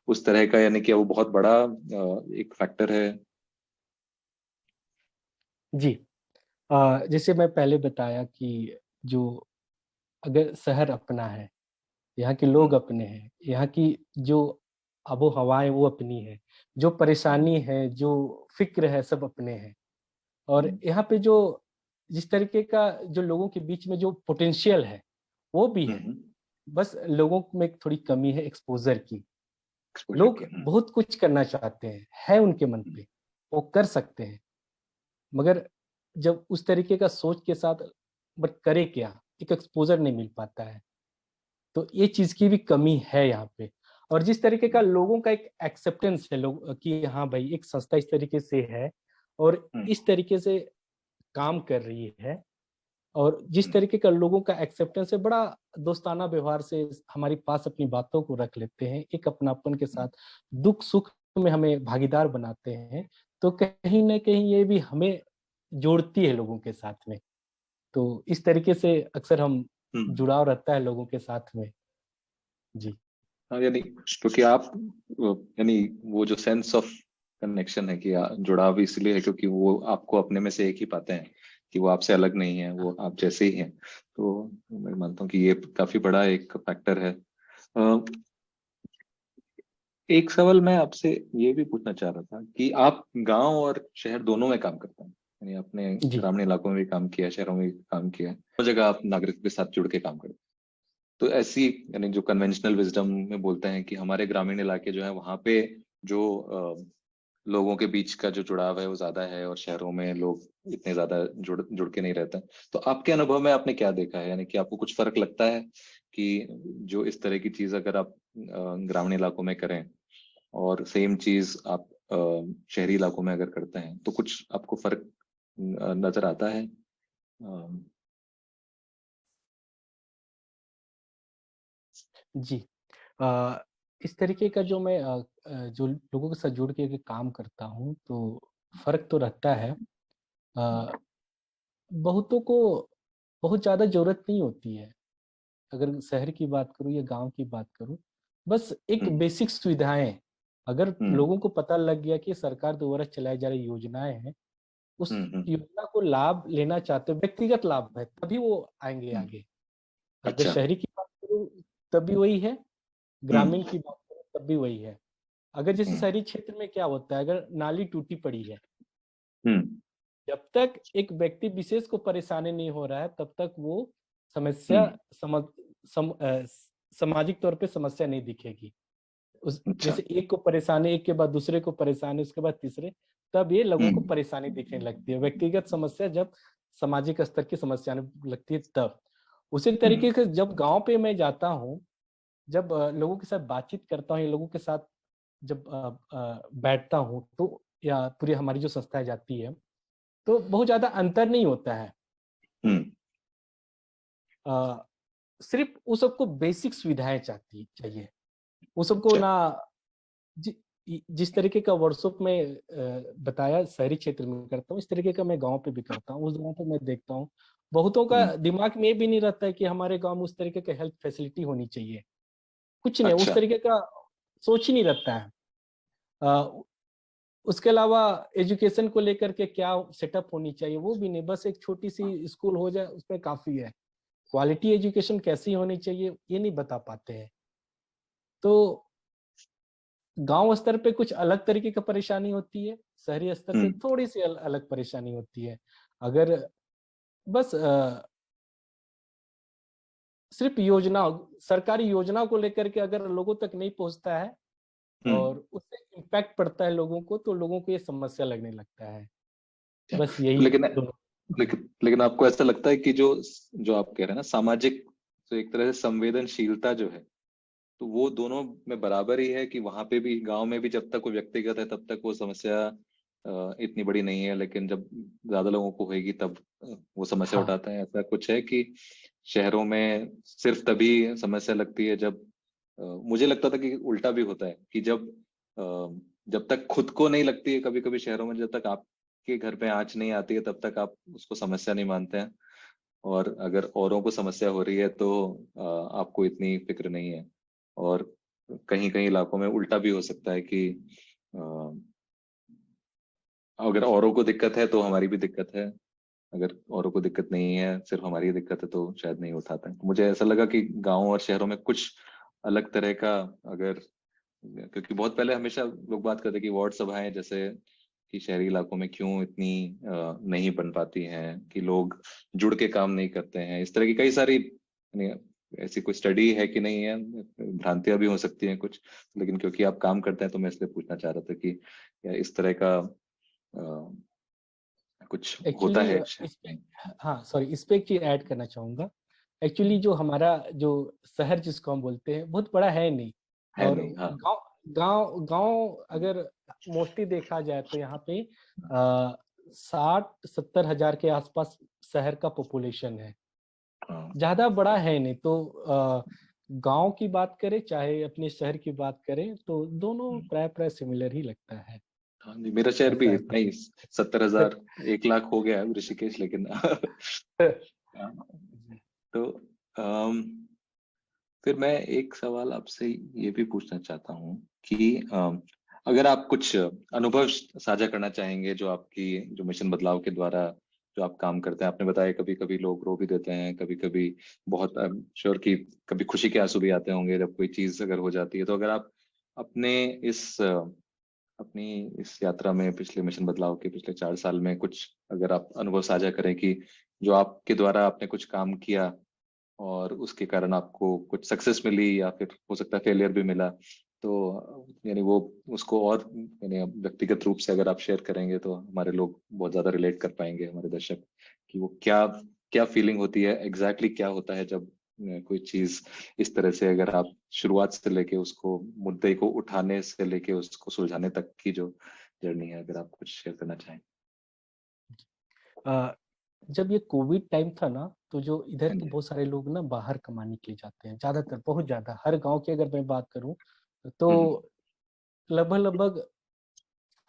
उस तरह का, यानी कि वो बहुत बड़ा एक फैक्टर है। जी, जैसे मैं पहले बताया कि जो अगर शहर अपना है, यहाँ के लोग हम्म, अपने हैं, यहाँ की जो आबो हवाएं वो अपनी है, जो हम्म, परेशानी है, जो फिक्र है, सब अपने हैं। और हम्म, यहाँ पे जो जिस तरीके का जो लोगों के बीच में जो पोटेंशियल है वो भी है, हम्म, बस लोगों में एक थोड़ी कमी है एक्सपोजर की। एक्सपोजर लोग की। बहुत कुछ करना चाहते हैं, है उनके मन पे, वो कर सकते हैं, मगर जब उस तरीके का सोच के साथ बट करे क्या, एक एक्सपोजर नहीं मिल पाता है। तो ये चीज की भी कमी है यहाँ पे। और जिस तरीके का लोगों का एक एक्सेप्टेंस है लोग कि हाँ भाई एक संस्था इस तरीके से है और हम्म, इस तरीके से काम कर रही है, और जिस हम्म, तरीके का लोगों का एक्सेप्टेंस है, बड़ा दोस्ताना व्यवहार से हमारे पास अपनी बातों को रख लेते हैं, एक अपनापन के साथ दुख सुख में हमें भागीदार बनाते हैं, तो कहीं ना कहीं ये भी हमें जोड़ती है लोगों के साथ में। तो इस तरीके से अक्सर हम हम्म। जुड़ाव रहता है लोगों के साथ में। जी। हाँ, यानी क्योंकि आप यानी वो जो सेंस ऑफ कनेक्शन है, कि जुड़ाव इसलिए है क्योंकि वो आपको अपने में से एक ही पाते हैं, कि वो आपसे अलग नहीं है, वो आप जैसे ही हैं। तो मैं मानता हूँ कि ये काफी बड़ा एक फैक्टर है। अ, एक सवाल मैं आपसे ये भी पूछना चाह रहा था कि आप गांव और शहर दोनों में काम करते हैं, यानी आपने जी। ग्रामीण इलाकों में भी काम किया, शहरों में भी काम किया, हर जगह आप नागरिक के साथ जुड़ के काम करते हैं। तो ऐसी, यानी जो कन्वेंशनल विजडम में बोलते हैं कि हमारे ग्रामीण इलाके जो है वहाँ पे जो लोगों के बीच का जो जुड़ाव है वो ज्यादा है, और शहरों में लोग इतने ज्यादा जुड़ जुड़ के नहीं रहते। तो आपके अनुभव में आपने क्या देखा है, यानी कि आपको कुछ फर्क लगता है कि जो इस तरह की चीज अगर आप ग्रामीण इलाकों में करें और सेम चीज आप शहरी इलाकों में अगर करते हैं, तो कुछ आपको फर्क नजर आता है? जी। इस तरीके का जो मैं जो लोगों के साथ जुड़ के अगर काम करता हूँ तो फर्क तो रहता है। अ, बहुतों को बहुत ज़्यादा ज़रूरत नहीं होती है, अगर शहर की बात करूँ या गांव की बात करूँ, बस एक हम्म, बेसिक सुविधाएं, अगर हम्म, लोगों को पता लग गया कि सरकार द्वारा चलाई जा रही योजनाएं हैं, उस हम्म, योजना को लाभ लेना चाहते हैं, व्यक्तिगत लाभ है तभी वो आएंगे हम्म। आगे। अगर अच्छा। शहरी की बात करूँ तब भी वही है, ग्रामीण हम्म, की बात करूँ तब भी वही है। अगर जैसे हम्म, शहरी क्षेत्र में क्या होता है, अगर नाली टूटी पड़ी है हम्म। जब तक एक व्यक्ति विशेष को परेशानी नहीं हो रहा है तब तक वो समस्या हम्म। सामाजिक तौर पे समस्या नहीं दिखेगी। उस अच्छा। जैसे एक को परेशानी, एक के बाद दूसरे को परेशानी, उसके बाद तीसरे, तब ये लोगों को हम्म। परेशानी दिखने लगती है। व्यक्तिगत समस्या जब सामाजिक स्तर की समस्या आने लगती है तब। उसी हम्म। तरीके से जब गांव पे मैं जाता हूँ, जब लोगों के साथ बातचीत करता हूँ या लोगों के साथ जब बैठता हूँ, तो या पूरी हमारी जो संस्थाएं जाती है, तो बहुत ज्यादा अंतर नहीं होता है। हम्म। अ, सिर्फ उस सबको बेसिक सुविधाएं चाहिए। उस सबको अच्छा। ना जि, जिस तरीके का वर्कशॉप में बताया शहरी क्षेत्र में करता हूँ, इस तरीके का मैं गांव पे भी करता हूँ। उस गांव पे मैं देखता हूँ बहुतों का हम्म। दिमाग में ये भी नहीं रहता है कि हमारे गांव में उस तरीके का हेल्थ फैसिलिटी होनी चाहिए। कुछ नहीं, उस अच्छा। तरीके का सोच ही नहीं रहता है। अ, उसके अलावा एजुकेशन को लेकर के क्या सेटअप होनी चाहिए वो भी नहीं, बस एक छोटी सी स्कूल हो जाए उसमें काफी है। क्वालिटी एजुकेशन कैसी होनी चाहिए ये नहीं बता पाते हैं। तो गांव स्तर पे कुछ अलग तरीके का परेशानी होती है, शहरी स्तर पे हम्म। थोड़ी सी अलग परेशानी होती है। अगर बस सिर्फ योजना, सरकारी योजना को लेकर के अगर लोगों तक नहीं पहुंचता है हम्म। और उससे इम्पैक्ट पड़ता है लोगों को, तो लोगों को ये समस्या लगने लगता है। अच्छा। बस तो यही लेकिन दोनों। लेकिन आपको ऐसा लगता है कि जो जो आप कह रहे हैं ना, सामाजिक, तो एक तरह से संवेदनशीलता जो है, तो वो दोनों में बराबर ही है कि वहां पे भी, गांव में भी जब तक वो व्यक्तिगत है तब तक वो समस्या इतनी बड़ी नहीं है, लेकिन जब ज्यादा लोगों को होगी तब वो समस्या हाँ उठाते हैं? ऐसा कुछ है कि शहरों में सिर्फ तभी समस्या लगती है जब मुझे लगता था कि उल्टा भी होता है कि जब तक खुद को नहीं लगती है, कभी कभी शहरों में जब तक आपके घर पे आंच नहीं आती है तब तक आप उसको समस्या नहीं मानते हैं, और अगर औरों को समस्या हो रही है तो आपको इतनी फिक्र नहीं है। और कहीं कहीं इलाकों में उल्टा भी हो सकता है कि अ, अगर औरों को दिक्कत है तो हमारी भी दिक्कत है, अगर औरों को दिक्कत नहीं है, सिर्फ हमारी दिक्कत है, तो शायद नहीं उठाते हैं। तो मुझे ऐसा लगा कि गांव और शहरों में कुछ अलग तरह का, अगर, क्योंकि बहुत पहले हमेशा लोग बात करते हैं कि वार्ड सभाएं जैसे कि शहरी इलाकों में क्यों इतनी नहीं बन पाती हैं, कि लोग जुड़ के काम नहीं करते हैं, इस तरह की कई सारी, यानी ऐसी कोई स्टडी है कि नहीं है, भ्रांतियां भी हो सकती हैं कुछ, लेकिन क्योंकि आप काम करते हैं तो मैं इसलिए पूछना चाह रहा था कि क्या इस तरह का कुछ होता एक्चुअली है? इस पे, हाँ सॉरी, इस पे एक चीज ऐड करना चाहूंगा। एक्चुअली जो हमारा जो शहर जिसको हम बोलते हैं बहुत बड़ा है नहीं। है और नहीं, हाँ। गांव गांव गांव अगर मोस्टली देखा जाए तो यहाँ पे 60-70 हजार के आसपास शहर का पॉपुलेशन है। हाँ। ज्यादा बड़ा है नहीं। तो गांव की बात करें चाहे अपने शहर की बात करें तो दोनों प्राय प्राय सिमिलर ही लगता है। हाँ जी, मेरा शहर भी ऐसा है इतना कुछ। ही, 70,000, 1 लाख हो गया है ऋषिकेश, लेकिन हाँ, तो अम, फिर मैं एक सवाल आपसे ये भी पूछना चाहता हूँ कि अगर आप कुछ अनुभव साझा करना चाहेंगे, जो आपकी, जो मिशन बदलाव के द्वारा जो आप काम करते हैं, आपने बताया कभी कभी लोग रो भी देते हैं, कभी कभी बहुत श्योर कि कभी खुशी के आंसू भी आते होंगे जब कोई चीज अगर हो जाती है, तो अगर आप अपने अपनी इस यात्रा में, पिछले मिशन बदलाव के पिछले 4 साल में, कुछ अगर आप अनुभव साझा करें कि जो आपके द्वारा आपने कुछ काम किया और उसके कारण आपको कुछ सक्सेस मिली, या फिर हो सकता है फेलियर भी मिला, तो यानी वो, उसको और यानी व्यक्तिगत रूप से अगर आप शेयर करेंगे तो हमारे लोग बहुत ज्यादा रिलेट कर पाएंगे, हमारे दर्शक, कि वो क्या क्या फीलिंग होती है, एग्जैक्टली क्या होता है जब कोई चीज इस तरह से, अगर आप शुरुआत से लेके उसको, मुद्दे को उठाने से लेके उसको सुलझाने तक की जो जर्नी है, अगर आप कुछ शेयर करना चाहें। अ, जब ये कोविड टाइम था ना, तो जो इधर हाँ के जी। बहुत सारे लोग ना बाहर कमाने के लिए जाते हैं, ज्यादातर बहुत ज्यादा हर गांव की अगर मैं बात करूं तो हम्म। लगभग लगभग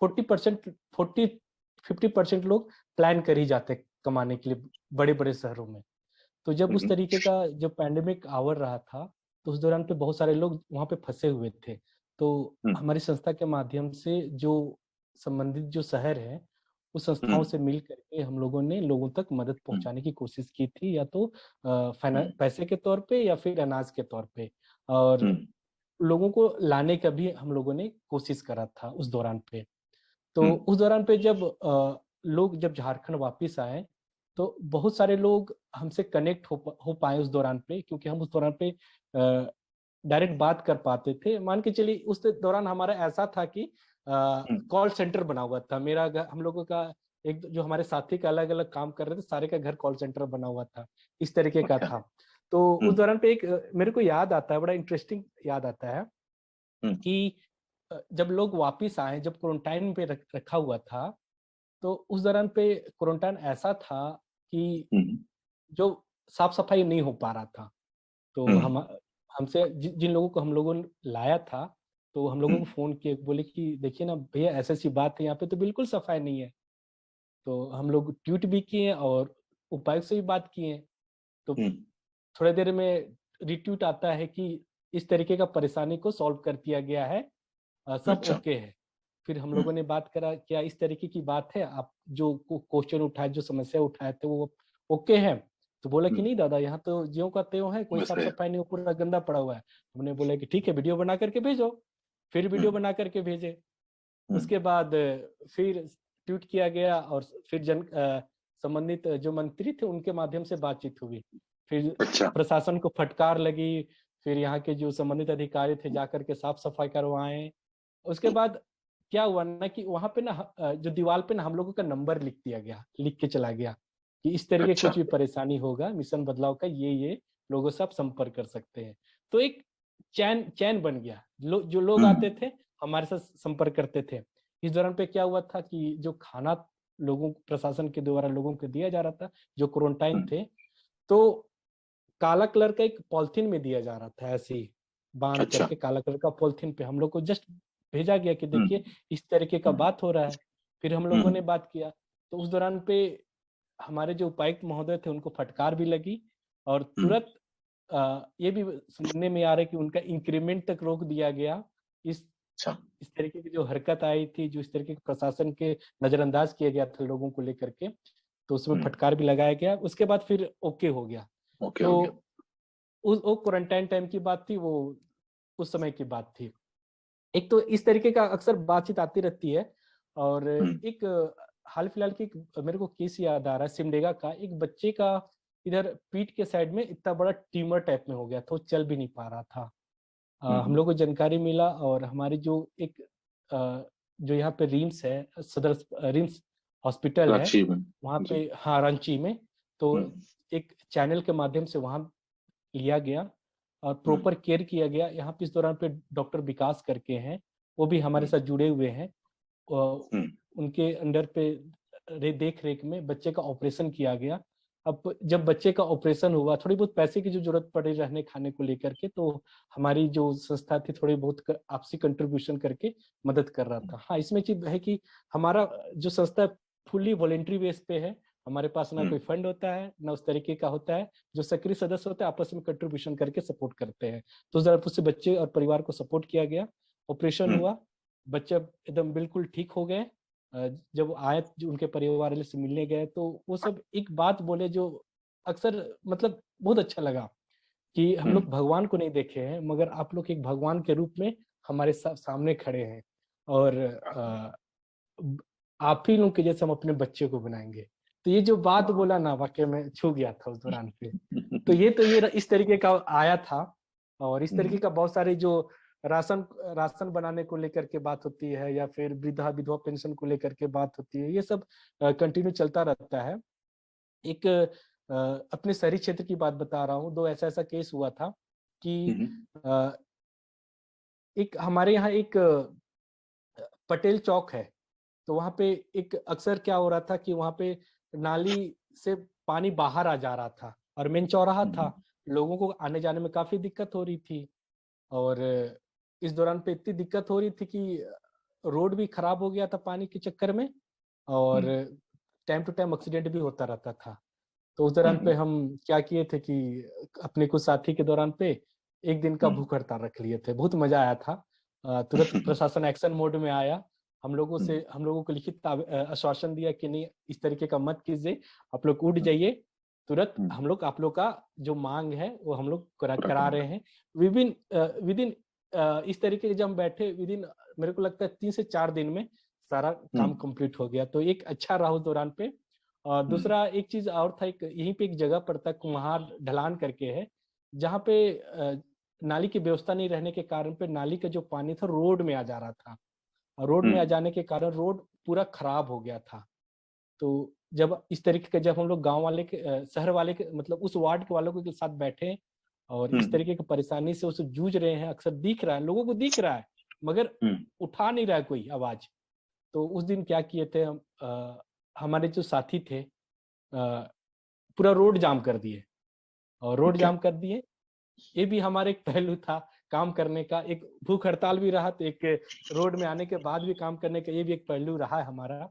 40%, 40-50% लोग प्लान कर ही जाते हैं कमाने के लिए बड़े बड़े शहरों में। तो जब उस हम्म। तरीके का जो पैंडेमिक आवर रहा था, तो उस दौरान पे बहुत सारे लोग वहाँ पे फंसे हुए थे। तो हम्म। हमारी संस्था के माध्यम से जो संबंधित जो शहर है, उस संस्थाओं हम्म। से मिल करके हम लोगों ने लोगों तक मदद हम्म। पहुंचाने की कोशिश की थी, या तो हम्म। पैसे के तौर पे या फिर अनाज के तौर पे। और हम्म। लोगों को लाने का भी हम लोगों ने कोशिश करा था उस दौरान पे। तो हम्म। उस दौरान पे जब लोग जब झारखंड वापस आए तो बहुत सारे लोग हमसे कनेक्ट हो पाए उस दौरान पे, क्योंकि हम उस दौरान पे डायरेक्ट बात कर पाते थे। मान के चलिए उस दौरान हमारा ऐसा था कि कॉल सेंटर बना हुआ था। मेरा हम लोगों का एक जो हमारे साथी का अलग अलग काम कर रहे थे, सारे का घर कॉल सेंटर बना हुआ था, इस तरीके का अच्छा। था। तो उस दौरान पे एक मेरे को याद आता है, बड़ा इंटरेस्टिंग याद आता है कि जब लोग वापिस आए, जब क्वारंटाइन पे रखा हुआ था, तो उस दौरान पे क्वारंटाइन ऐसा था कि जो साफ सफाई नहीं हो पा रहा था। तो हमसे जिन लोगों को हम लोगों ने लाया था, तो हम लोगों को फोन किए, बोले कि देखिए ना भैया, ऐसी ऐसी बात है, यहाँ पे तो बिल्कुल सफाई नहीं है। तो हम लोग ट्वीट भी किए और उपायुक्त से भी बात किए। तो थोड़ी देर में रिट्वीट आता है कि इस तरीके का परेशानी को सॉल्व कर दिया गया है, सब अच्छा। ओके है। फिर हम लोगों ने बात करा, क्या इस तरीके की बात है, आप जो क्वेश्चन उठाए, जो समस्या उठाए थे, वो ओके है? तो बोला कि नहीं दादा, यहाँ तो ज्यों का त्यों है, कोई साफ सफाई नहीं, पूरा गंदा पड़ा हुआ है। हमने बोला कि ठीक है, वीडियो बना करके भेजो। फिर वीडियो बना करके भेजे। उसके बाद फिर ट्वीट किया गया और फिर संबंधित जो मंत्री थे उनके माध्यम से बातचीत हुई। फिर अच्छा। प्रशासन को फटकार लगी। फिर यहाँ के जो संबंधित अधिकारी थे जाकर के साफ सफाई करवाएं। उसके बाद क्या हुआ ना कि वहां पे ना जो दीवार पे ना हम लोगों का नंबर लिख दिया गया, लिख के चला गया कि इस तरीके अच्छा। कुछ भी परेशानी होगा मिशन बदलाव का, ये लोगों से आप संपर्क कर सकते हैं। तो एक चैन चैन बन गया। जो लोग आते थे हमारे साथ संपर्क करते थे। इस दौरान पे क्या हुआ था कि जो खाना लोगों प्रशासन के द्वारा लोगों को दिया जा रहा था, जो क्वारंटाइन थे, तो काला कलर का एक पॉलिथीन में दिया जा रहा था, ऐसे ही बांध अच्छा। करके काला कलर का पॉलिथीन पे हम लोग को जस्ट भेजा गया कि देखिए इस तरीके का बात हो रहा है। फिर हम लोगों ने बात किया। तो उस दौरान पे हमारे जो उपायुक्त महोदय थे उनको फटकार भी लगी और तुरंत ये भी सुनने में आ रहा है कि उनका इंक्रीमेंट तक रोक दिया गया। इस अच्छा। इस तरीके की जो हरकत आई थी, जो इस तरीके के प्रशासन के नजरअंदाज किया गया था लोगों को लेकर के, तो उसमें फटकार भी लगाया गया। उसके बाद फिर ओके हो गया। ओके तो हो गया। वो क्वारंटाइन टाइम की बात थी, वो उस समय की बात थी। एक तो इस तरीके का अक्सर बातचीत आती रहती है। और एक हाल फिलहाल की मेरे को केस याद आ रहा है सिमडेगा का। एक बच्चे का इधर पीठ के साइड में इतना बड़ा ट्यूमर टाइप में हो गया था, वो चल भी नहीं पा रहा था। हम लोग को जानकारी मिला और हमारी जो एक जो यहाँ पे रिम्स है, सदर रिम्स हॉस्पिटल है, रांची में। वहाँ जी। पे, हाँ रांची में, तो एक चैनल के माध्यम से वहाँ लिया गया और प्रॉपर केयर किया गया। यहाँ पे इस दौरान पे डॉक्टर विकास करके हैं, वो भी हमारे साथ जुड़े हुए हैं। उनके अंडर पे देख रेख में बच्चे का ऑपरेशन किया गया। अब जब बच्चे का ऑपरेशन हुआ, थोड़ी बहुत पैसे की जो जरूरत पड़ी रहने खाने को लेकर के, तो हमारी जो संस्था थी थोड़ी बहुत आपसी कंट्रीब्यूशन करके मदद कर रहा था। हाँ, इसमें चीज है कि हमारा जो संस्था फुल्ली वॉलेंट्री बेस पे है। हमारे पास ना कोई फंड होता है, ना उस तरीके का होता है। जो सक्रिय सदस्य होते हैं आपस में कंट्रीब्यूशन करके सपोर्ट करते हैं। तो जरा उससे बच्चे और परिवार को सपोर्ट किया गया। ऑपरेशन हुआ, बच्चे एकदम बिल्कुल ठीक हो गए। जब आए, जो उनके परिवार वाले से मिलने गए, तो वो सब एक बात बोले जो अक्सर मतलब बहुत अच्छा लगा कि हम लोग भगवान को नहीं देखे हैं, मगर आप लोग एक भगवान के रूप में हमारे सामने खड़े हैं और आप ही लोग के जैसे हम अपने बच्चे को बनाएंगे। तो ये जो बात बोला ना, वाकई में छू गया था उस दौरान पे। तो ये इस तरीके का आया था। और इस तरीके का बहुत सारे जो राशन राशन बनाने को लेकर के बात होती है, या फिर वृद्धा विधवा पेंशन को लेकर के बात होती है, ये सब कंटिन्यू चलता रहता है। एक अपने शहरी क्षेत्र की बात बता रहा हूँ। दो ऐसा ऐसा केस हुआ था कि एक हमारे यहाँ एक पटेल चौक है। तो वहाँ पे एक अक्सर क्या हो रहा था कि वहाँ पे नाली से पानी बाहर आ जा रहा था और मेन चौराहा था। लोगों को आने जाने में काफी दिक्कत हो रही थी। और इस दौरान पे इतनी दिक्कत हो रही थी कि रोड भी खराब हो गया था पानी के चक्कर में, और टाइम टू टाइम एक्सीडेंट भी होता रहता था। तो उस दौरान पे हम क्या किए थे कि अपने कुछ साथी के दौरान पे एक दिन का भूख हड़ताल रख लिए थे। बहुत मजा आया था। तुरंत प्रशासन एक्शन मोड में आया। हम लोगों को लिखित आश्वासन दिया कि नहीं, इस तरीके का मत कीजिए, आप लोग उठ जाइए। तुरंत हम लोग आप लोग का जो मांग है वो हम लोग करा रहे हैं। विदिन इस तरीके के जब हम बैठे, विदिन मेरे को लगता है 3 से 4 दिन में सारा काम कंप्लीट हो गया, तो एक अच्छा रहा उस दौरान पे। और दूसरा एक चीज और था, एक यहीं पे एक जगह पड़ता है कुम्हार ढलान करके है, जहाँ पे नाली की व्यवस्था नहीं रहने के कारण पे नाली का जो पानी था रोड में आ जा रहा था, और रोड में आ जाने के कारण रोड पूरा खराब हो गया था। तो जब इस तरीके का, जब हम लोग गांव वाले के शहर वाले के मतलब उस वार्ड के वालों के साथ बैठे और इस तरीके की परेशानी से उसे जूझ रहे हैं, अक्सर दिख रहा है, लोगों को दिख रहा है, मगर उठा नहीं रहा है कोई आवाज। तो उस दिन क्या किए थे हम, हमारे जो साथी थे पूरा रोड जाम कर दिए, और रोड जाम कर दिए। ये भी हमारे एक पहलू था काम करने का, एक भूख हड़ताल भी रहा, तो एक रोड में आने के बाद भी काम करने का ये भी एक पहलू रहा है हमारा।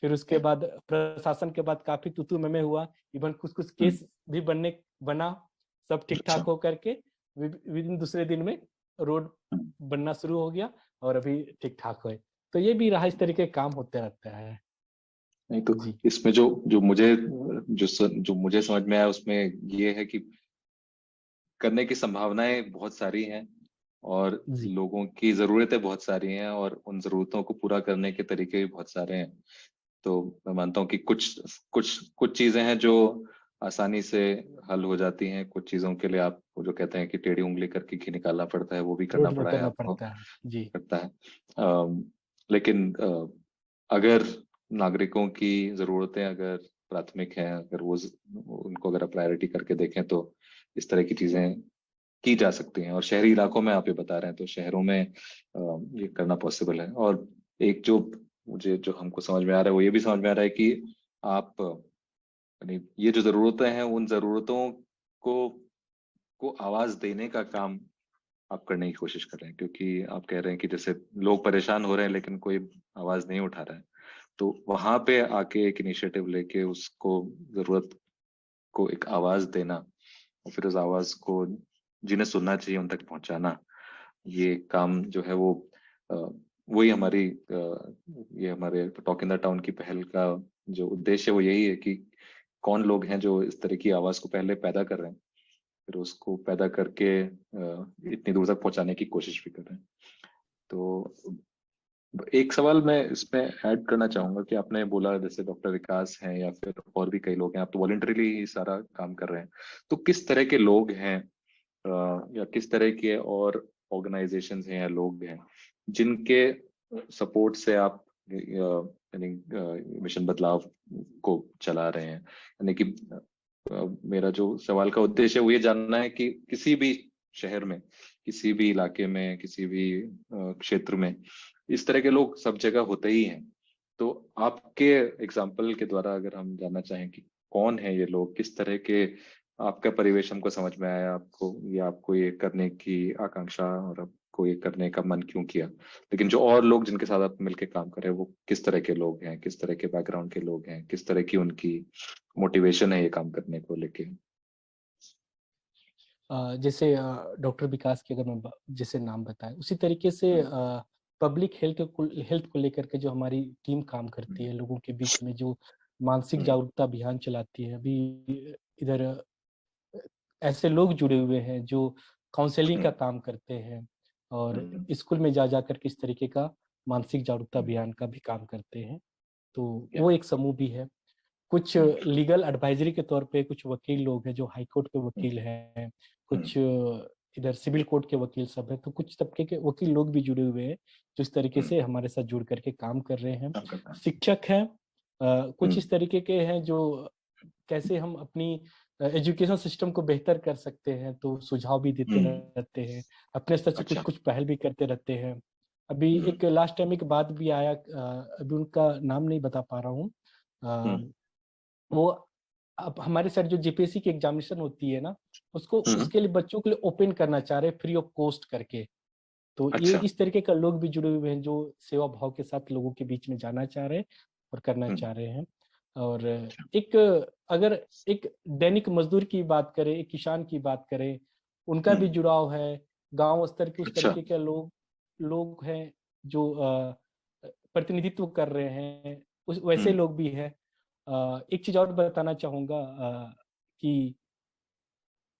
फिर उसके बाद प्रशासन के बाद काफी तुतु में हुआ, इवन कुछ कुछ केस भी बना, सब ठीक ठाक हो करके विद इन दूसरे दिन में रोड बनना शुरू हो गया और अभी ठीक ठाक हुए। तो ये भी रहा, इस तरीके काम होते रहता है। नहीं तो इसमें जो जो मुझे जो मुझे समझ में आया उसमें ये है कि करने की संभावनाएं बहुत सारी हैं और लोगों की जरूरतें बहुत सारी हैं और उन जरूरतों को पूरा करने के तरीके भी बहुत सारे हैं। तो मैं मानता हूँ कि कुछ कुछ कुछ चीजें हैं जो आसानी से हल हो जाती हैं, कुछ चीजों के लिए आपको जो कहते हैं कि टेढ़ी उंगली करके घी निकालना पड़ता है, वो भी करना पड़ा है आपको, पड़ता है जी। करता है। लेकिन अगर नागरिकों की जरूरतें अगर प्राथमिक हैं, अगर वो उनको अगर प्रायोरिटी करके देखें तो इस तरह की चीजें की जा सकती हैं। और शहरी इलाकों में आप ये बता रहे हैं तो शहरों में ये करना पॉसिबल है। और एक जो मुझे जो हमको समझ में आ रहा है वो ये भी समझ में आ रहा है कि आप यानी ये जो जरूरतें हैं उन जरूरतों को को आवाज देने का काम आप करने की कोशिश कर रहे हैं, क्योंकि आप कह रहे हैं कि जैसे लोग परेशान हो रहे हैं लेकिन कोई आवाज नहीं उठा रहा है, तो वहां पे आके एक इनिशिएटिव लेके उसको जरूरत को एक आवाज देना और फिर उस आवाज को जिन्हें सुनना चाहिए उन तक पहुंचाना, ये काम जो है वो वही हमारी ये हमारे टॉक इन द टाउन की पहल का जो उद्देश्य है वो यही है कि कौन लोग हैं जो इस तरह की आवाज को पहले पैदा कर रहे हैं, फिर उसको पैदा करके इतनी दूर तक पहुंचाने की कोशिश भी कर रहे हैं। तो एक सवाल मैं इसमें ऐड करना चाहूंगा कि आपने बोला जैसे डॉक्टर विकास हैं या फिर और भी कई लोग हैं, आप तो वॉलंटरीली सारा काम कर रहे हैं, तो किस तरह के लोग हैं या किस तरह के और ऑर्गेनाइजेशंस हैं या लोग हैं जिनके सपोर्ट से आप यानी मिशन बदलाव को चला रहे हैं? यानी कि मेरा जो सवाल का उद्देश्य है वो ये जानना है कि किसी भी शहर में, किसी भी इलाके में, किसी भी क्षेत्र में इस तरह के लोग सब जगह होते ही हैं। तो आपके एग्जाम्पल के द्वारा अगर हम जानना चाहें कि कौन है ये लोग, किस तरह के आपका परिवेश हमको समझ में आया, आपको ये करने की आकांक्षा और आपको ये करने का मन क्यों किया, लेकिन जो और लोग जिनके साथ आप मिलकर काम कर रहे हैं वो किस तरह के लोग हैं, किस तरह के बैकग्राउंड के लोग हैं, किस तरह की उनकी मोटिवेशन है ये काम करने को लेके? जैसे डॉक्टर विकास की अगर मैं जैसे नाम बताएं, उसी तरीके से पब्लिक हेल्थ को लेकर के जो हमारी टीम काम करती है, लोगों के बीच में जो मानसिक जागरूकता अभियान चलाती है। अभी इधर ऐसे लोग जुड़े हुए हैं जो काउंसलिंग का काम करते हैं और स्कूल में जा जाकर के इस तरीके का मानसिक जागरूकता अभियान का भी काम करते हैं। तो वो एक समूह भी है। कुछ लीगल एडवाइजरी के तौर पे कुछ वकील लोग हैं जो हाई कोर्ट के वकील हैं, कुछ इधर सिविल कोर्ट के वकील सब हैं, तो कुछ तबके के वकील लोग भी जुड़े हुए हैं जो इस तरीके से हमारे साथ जुड़ करके काम कर रहे हैं। शिक्षक हैं, कुछ इस तरीके के हैं जो कैसे हम अपनी एजुकेशन सिस्टम को बेहतर कर सकते हैं तो सुझाव भी देते रहते हैं, अपने स्तर से कुछ कुछ पहल भी करते रहते हैं। अभी एक लास्ट टाइम एक बात भी आया, अभी उनका नाम नहीं बता पा रहा हूँ, वो अब हमारे साथ जो जेपीएससी की एग्जामिनेशन होती है ना, उसको उसके लिए बच्चों के लिए ओपन करना चाह रहे हैं फ्री ऑफ कॉस्ट करके। तो ये इस तरीके का लोग भी जुड़े हुए हैं जो सेवा भाव के साथ लोगों के बीच में जाना चाह रहे हैं और करना चाह रहे हैं। और एक अगर एक दैनिक मजदूर की बात करें, एक किसान की बात करें, उनका भी जुड़ाव है। गांव स्तर के उस तरीके के लोग हैं जो प्रतिनिधित्व कर रहे हैं, उस वैसे लोग भी हैं। एक चीज और बताना चाहूंगा कि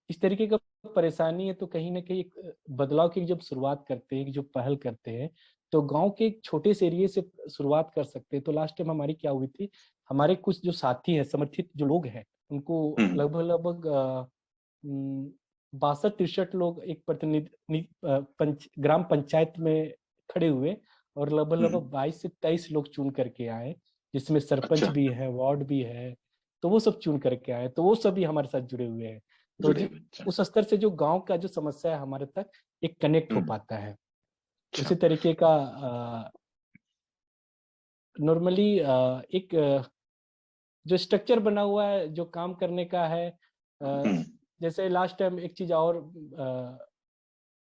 इस तरीके का परेशानी है तो कहीं ना कहीं एक बदलाव की जब शुरुआत करते हैं, जो पहल करते हैं, तो गांव के एक छोटे से एरिया से शुरुआत कर सकते हैं। तो लास्ट टाइम हमारी क्या हुई थी, हमारे कुछ जो साथी हैं, समर्थित जो लोग हैं, उनको लगभग लगभग 62-63 लोग एक ग्राम पंचायत में खड़े हुए, और लगभग लगभग 22 से 23 लोग चुन करके आए, जिसमें सरपंच अच्छा, भी है, वार्ड भी है। तो वो सब चुन करके आए, तो वो सभी हमारे साथ जुड़े हुए हैं। तो जुड़े हुए, अच्छा। उस स्तर से जो गांव का जो समस्या है हमारे तक एक कनेक्ट हो पाता है। अच्छा। उसी तरीके का नॉर्मली एक जो स्ट्रक्चर बना हुआ है जो काम करने का है, जैसे लास्ट टाइम एक चीज और,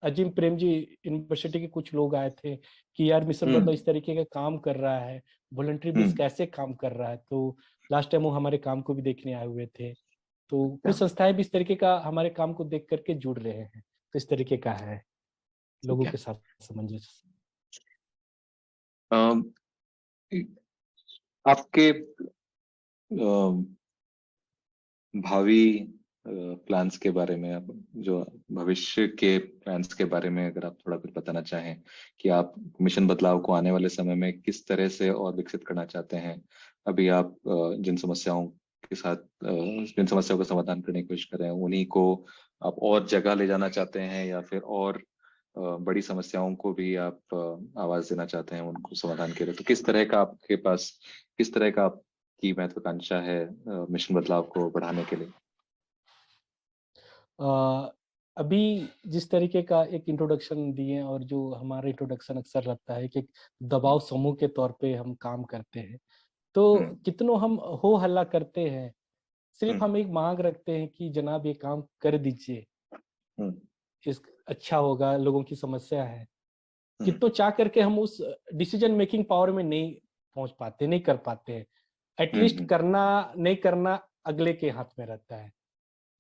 अजीम प्रेम जी यूनिवर्सिटी के कुछ लोग आए थे कि यार मिशन बदलाव इस तरीके का काम कर रहा है, वॉलंटरी बेस कैसे काम कर रहा है। तो लास्ट टाइम वो हमारे काम को भी देखने आए हुए थे। तो कुछ संस्थाएं भी इस तरीके का हमारे काम को देख करके जुड़ रहे हैं। तो इस तरीके का है ठीक लोगों है। के साथ सामंजस्य। अम, आपके भावी प्लान्स के बारे में, आप जो भविष्य के प्लान्स के बारे में अगर आप थोड़ा कुछ बताना चाहें, कि आप मिशन बदलाव को आने वाले समय में किस तरह से और विकसित करना चाहते हैं। अभी आप जिन समस्याओं के साथ जिन समस्याओं का समाधान करने की कोशिश कर रहे हैं, उन्हीं को आप और जगह ले जाना चाहते हैं, या फिर और बड़ी समस्याओं को भी आप आवाज देना चाहते हैं उनको समाधान के लिए। तो किस तरह का आपके पास, किस तरह का की महत्वाकांक्षा है मिशन बदलाव को बढ़ाने के लिए? अभी जिस तरीके का एक इंट्रोडक्शन दिए, और जो हमारा इंट्रोडक्शन अक्सर रहता है कि एक दबाव समूह के तौर पे हम काम करते हैं, तो कितनों हम हो हल्ला करते हैं, सिर्फ हम एक मांग रखते हैं कि जनाब ये काम कर दीजिए, इस अच्छा होगा, लोगों की समस्या है। कितनों चाह करके हम उस डिसीजन मेकिंग पावर में नहीं पहुंच पाते, नहीं कर पाते हैं। एटलीस्ट करना नहीं करना अगले के हाथ में रहता है।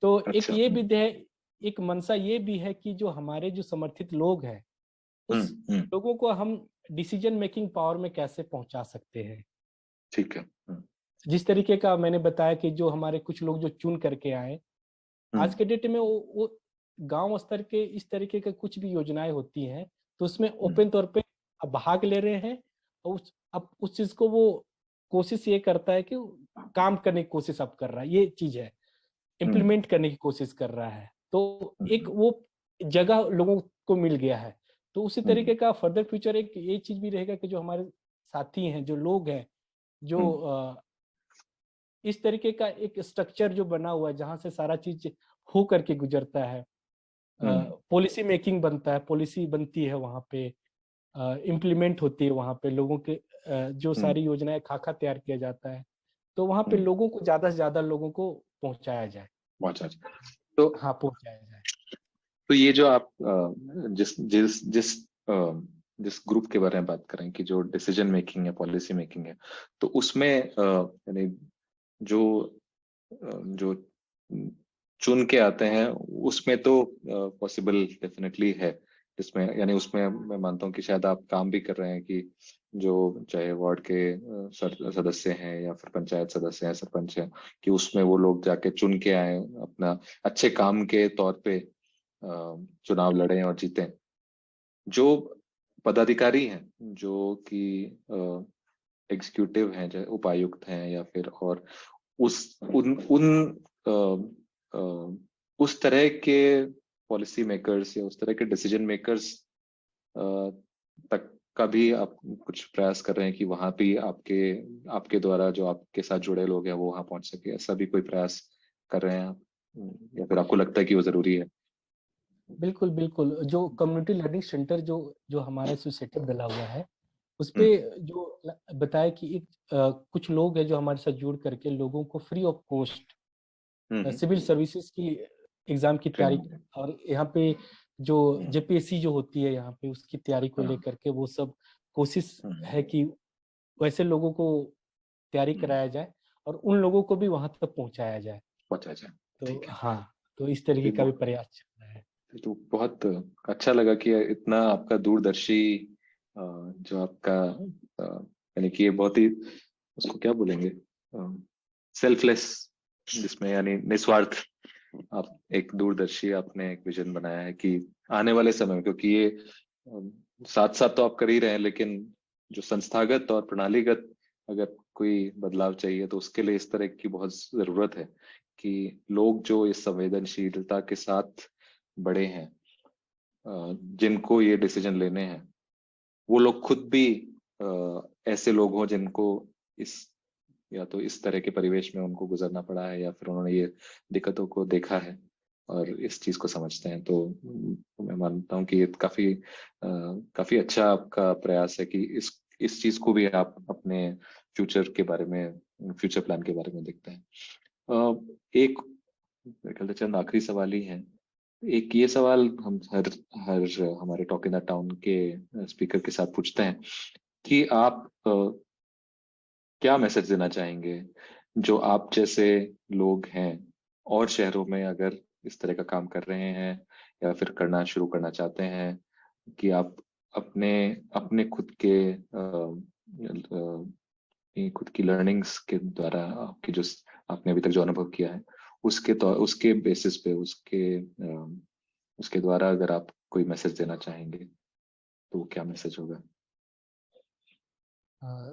तो एक अच्छा। ये भी है, एक मनसा ये भी है कि जो हमारे जो समर्थित लोग हैं, उस लोगों को हम डिसीजन मेकिंग पावर में कैसे पहुंचा सकते हैं। ठीक है। जिस तरीके का मैंने बताया कि जो हमारे कुछ लोग जो चुन करके आए, आज के डेट में वो गांव स्तर के इस तरीके के कुछ भी योजनाएं होती हैं, तो उसमें ओपन तौर पे अब भाग ले रहे हैं। और अब उस चीज को वो कोशिश ये करता है कि काम करने की कोशिश अब कर रहा है, ये चीज है, इम्प्लीमेंट करने की कोशिश कर रहा है। तो एक वो जगह लोगों को मिल गया है। तो उसी तरीके का फर्दर फ्यूचर एक ये चीज भी रहेगा कि जो हमारे साथी हैं, जो लोग हैं, जो इस तरीके का एक स्ट्रक्चर जो बना हुआ है जहां से सारा चीज हो करके गुजरता है, पॉलिसी मेकिंग बनता है, पॉलिसी बनती है वहां पे, इम्प्लीमेंट होती है वहां पे, लोगों के जो सारी योजनाएं खाका तैयार किया जाता है, तो वहां पे लोगों को ज्यादा से ज्यादा लोगों को पहुंचाया जाए। अच्छा। तो हाँ, पहुंचाया जाए। तो ये जो आप जिस जिस जिस जिस ग्रुप के बारे में बात करें कि जो डिसीजन मेकिंग है, पॉलिसी मेकिंग है, तो उसमें यानी जो जो चुन के आते हैं, उसमें तो पॉसिबल डेफिनेटली है, जिसमें यानी उसमें मैं मानता हूँ कि शायद आप काम भी कर रहे हैं कि जो चाहे वार्ड के सदस्य हैं या फिर पंचायत सदस्य हैं, सरपंच हैं, कि उसमें वो लोग जाके चुन के आए, अपना अच्छे काम के तौर पे चुनाव लड़े और जीते। जो पदाधिकारी हैं, जो कि एग्जीक्यूटिव हैं, चाहे उपायुक्त हैं या फिर और उस उन उन उस तरह के पॉलिसी मेकर्स या उस तरह के डिसीजन मेकर्स तक का भी आप कुछ प्रयास कर रहे हैं कि वहां भी आपके आपके द्वारा जो आपके साथ जुड़े लोग हैं वो वहां पहुंच सके? ऐसा भी कोई प्रयास कर रहे हैं आप, या फिर आपको लगता है कि वो जरूरी है? बिल्कुल बिल्कुल, जो कम्युनिटी लर्निंग सेंटर जो जो हमारा जो सेटअप डला हुआ है, उस पे हम्म। जो बताया कि एक कुछ लोग हैं जो हमारे साथ जुड़ करके लोगों को free of cost civil services की एग्जाम की तैयारी, ट्रेनिंग। और यहाँ पे जो जेपीएससी जो होती है यहाँ पे उसकी तैयारी को हाँ। लेकर के वो सब कोशिश है कि वैसे लोगों को तैयारी कराया जाए और उन लोगों को भी वहां तक पहुंचाया जाए। पहुंचा जाए। तो ठीक है। हाँ, तो इस तरीके का भी प्रयास चल रहा है। तो बहुत अच्छा लगा कि इतना आपका दूरदर्शी जो आपका यानी कि ये बहुत ही, उसको क्या बोलेंगे, सेल्फलेस, जिसमें यानी निस्वार्थ, आप एक दूरदर्शी आपने एक विजन बनाया है कि आने वाले समय में, क्योंकि ये साथ साथ तो आप कर ही रहे हैं, लेकिन जो संस्थागत और प्रणालीगत अगर कोई बदलाव चाहिए तो उसके लिए इस तरह की बहुत जरूरत है कि लोग जो इस संवेदनशीलता के साथ बड़े हैं, जिनको ये डिसीजन लेने हैं, वो लोग खुद भी ऐसे लोग हों जिनको इस या तो इस तरह के परिवेश में उनको गुजरना पड़ा है, या फिर उन्होंने ये दिक्कतों को देखा है और इस चीज को समझते हैं। तो मैं मानता हूँ कि ये काफी अच्छा आपका प्रयास है कि इस चीज को भी आप अपने फ्यूचर के बारे में, फ्यूचर प्लान के बारे में देखते हैं। एक मेरे ख्याल से चंद आखिरी सवाल ही हैं। एक ये सवाल हम हर हर हमारे टॉक इन द टाउन के स्पीकर के साथ पूछते हैं कि आप क्या मैसेज देना चाहेंगे जो आप जैसे लोग हैं और शहरों में अगर इस तरह का काम कर रहे हैं या फिर करना शुरू करना चाहते हैं, कि आप अपने अपने खुद की लर्निंग्स के द्वारा, आपकी जो आपने अभी तक जो अनुभव किया है उसके बेसिस पे, उसके द्वारा अगर आप कोई मैसेज देना चाहेंगे तो वो क्या मैसेज होगा?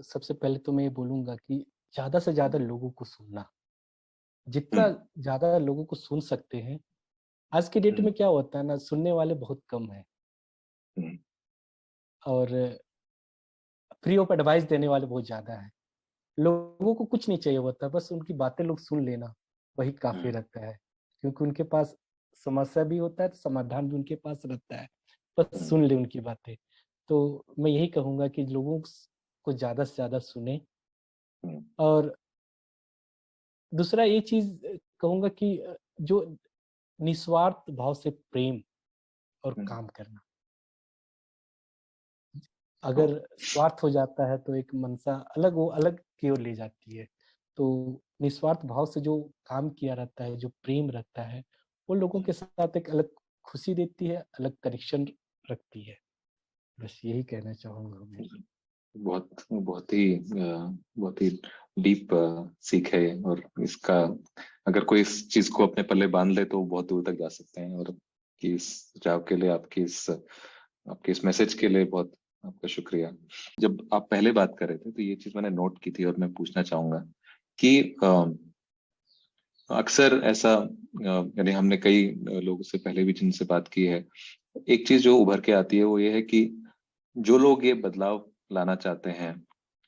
सबसे पहले तो मैं ये बोलूंगा कि ज्यादा से ज्यादा लोगों को सुनना, जितना हम्म। ज्यादा लोगों को सुन सकते हैं। आज के डेट हम्म। में क्या होता है ना, सुनने वाले बहुत कम है हम्म। और फ्री ऑफ एडवाइस देने वाले बहुत ज्यादा है। लोगों को कुछ नहीं चाहिए होता, बस उनकी बातें लोग सुन लेना, वही काफी हम्म। रहता है। क्योंकि उनके पास समस्या भी होता है तो समाधान भी उनके पास रहता है, बस हम्म। सुन ले उनकी बातें। तो मैं यही कहूंगा कि लोगों को ज्यादा से ज्यादा सुने। हम्म। और दूसरा ये चीज कहूंगा कि जो निस्वार्थ भाव से प्रेम और हम्म। काम करना। हाँ। अगर स्वार्थ हो जाता है तो एक मनसा अलग, वो अलग की ओर ले जाती है। तो निस्वार्थ भाव से जो काम किया रहता है, जो प्रेम रहता है, वो लोगों के साथ एक अलग खुशी देती है, अलग कनेक्शन रखती है। बस यही कहना चाहूंगा मैं। बहुत ही डीप सीख है ये, और इसका अगर कोई इस चीज को अपने पल्ले बांध ले तो बहुत दूर तक जा सकते हैं। और कि इस सुझाव के लिए, आपके इस मैसेज के लिए बहुत आपका शुक्रिया। जब आप पहले बात कर रहे थे तो ये चीज मैंने नोट की थी और मैं पूछना चाहूंगा कि अक्सर ऐसा यानी हमने कई लोगों से पहले भी जिनसे बात की है, एक चीज जो उभर के आती है वो ये है कि जो लोग ये बदलाव लाना चाहते हैं,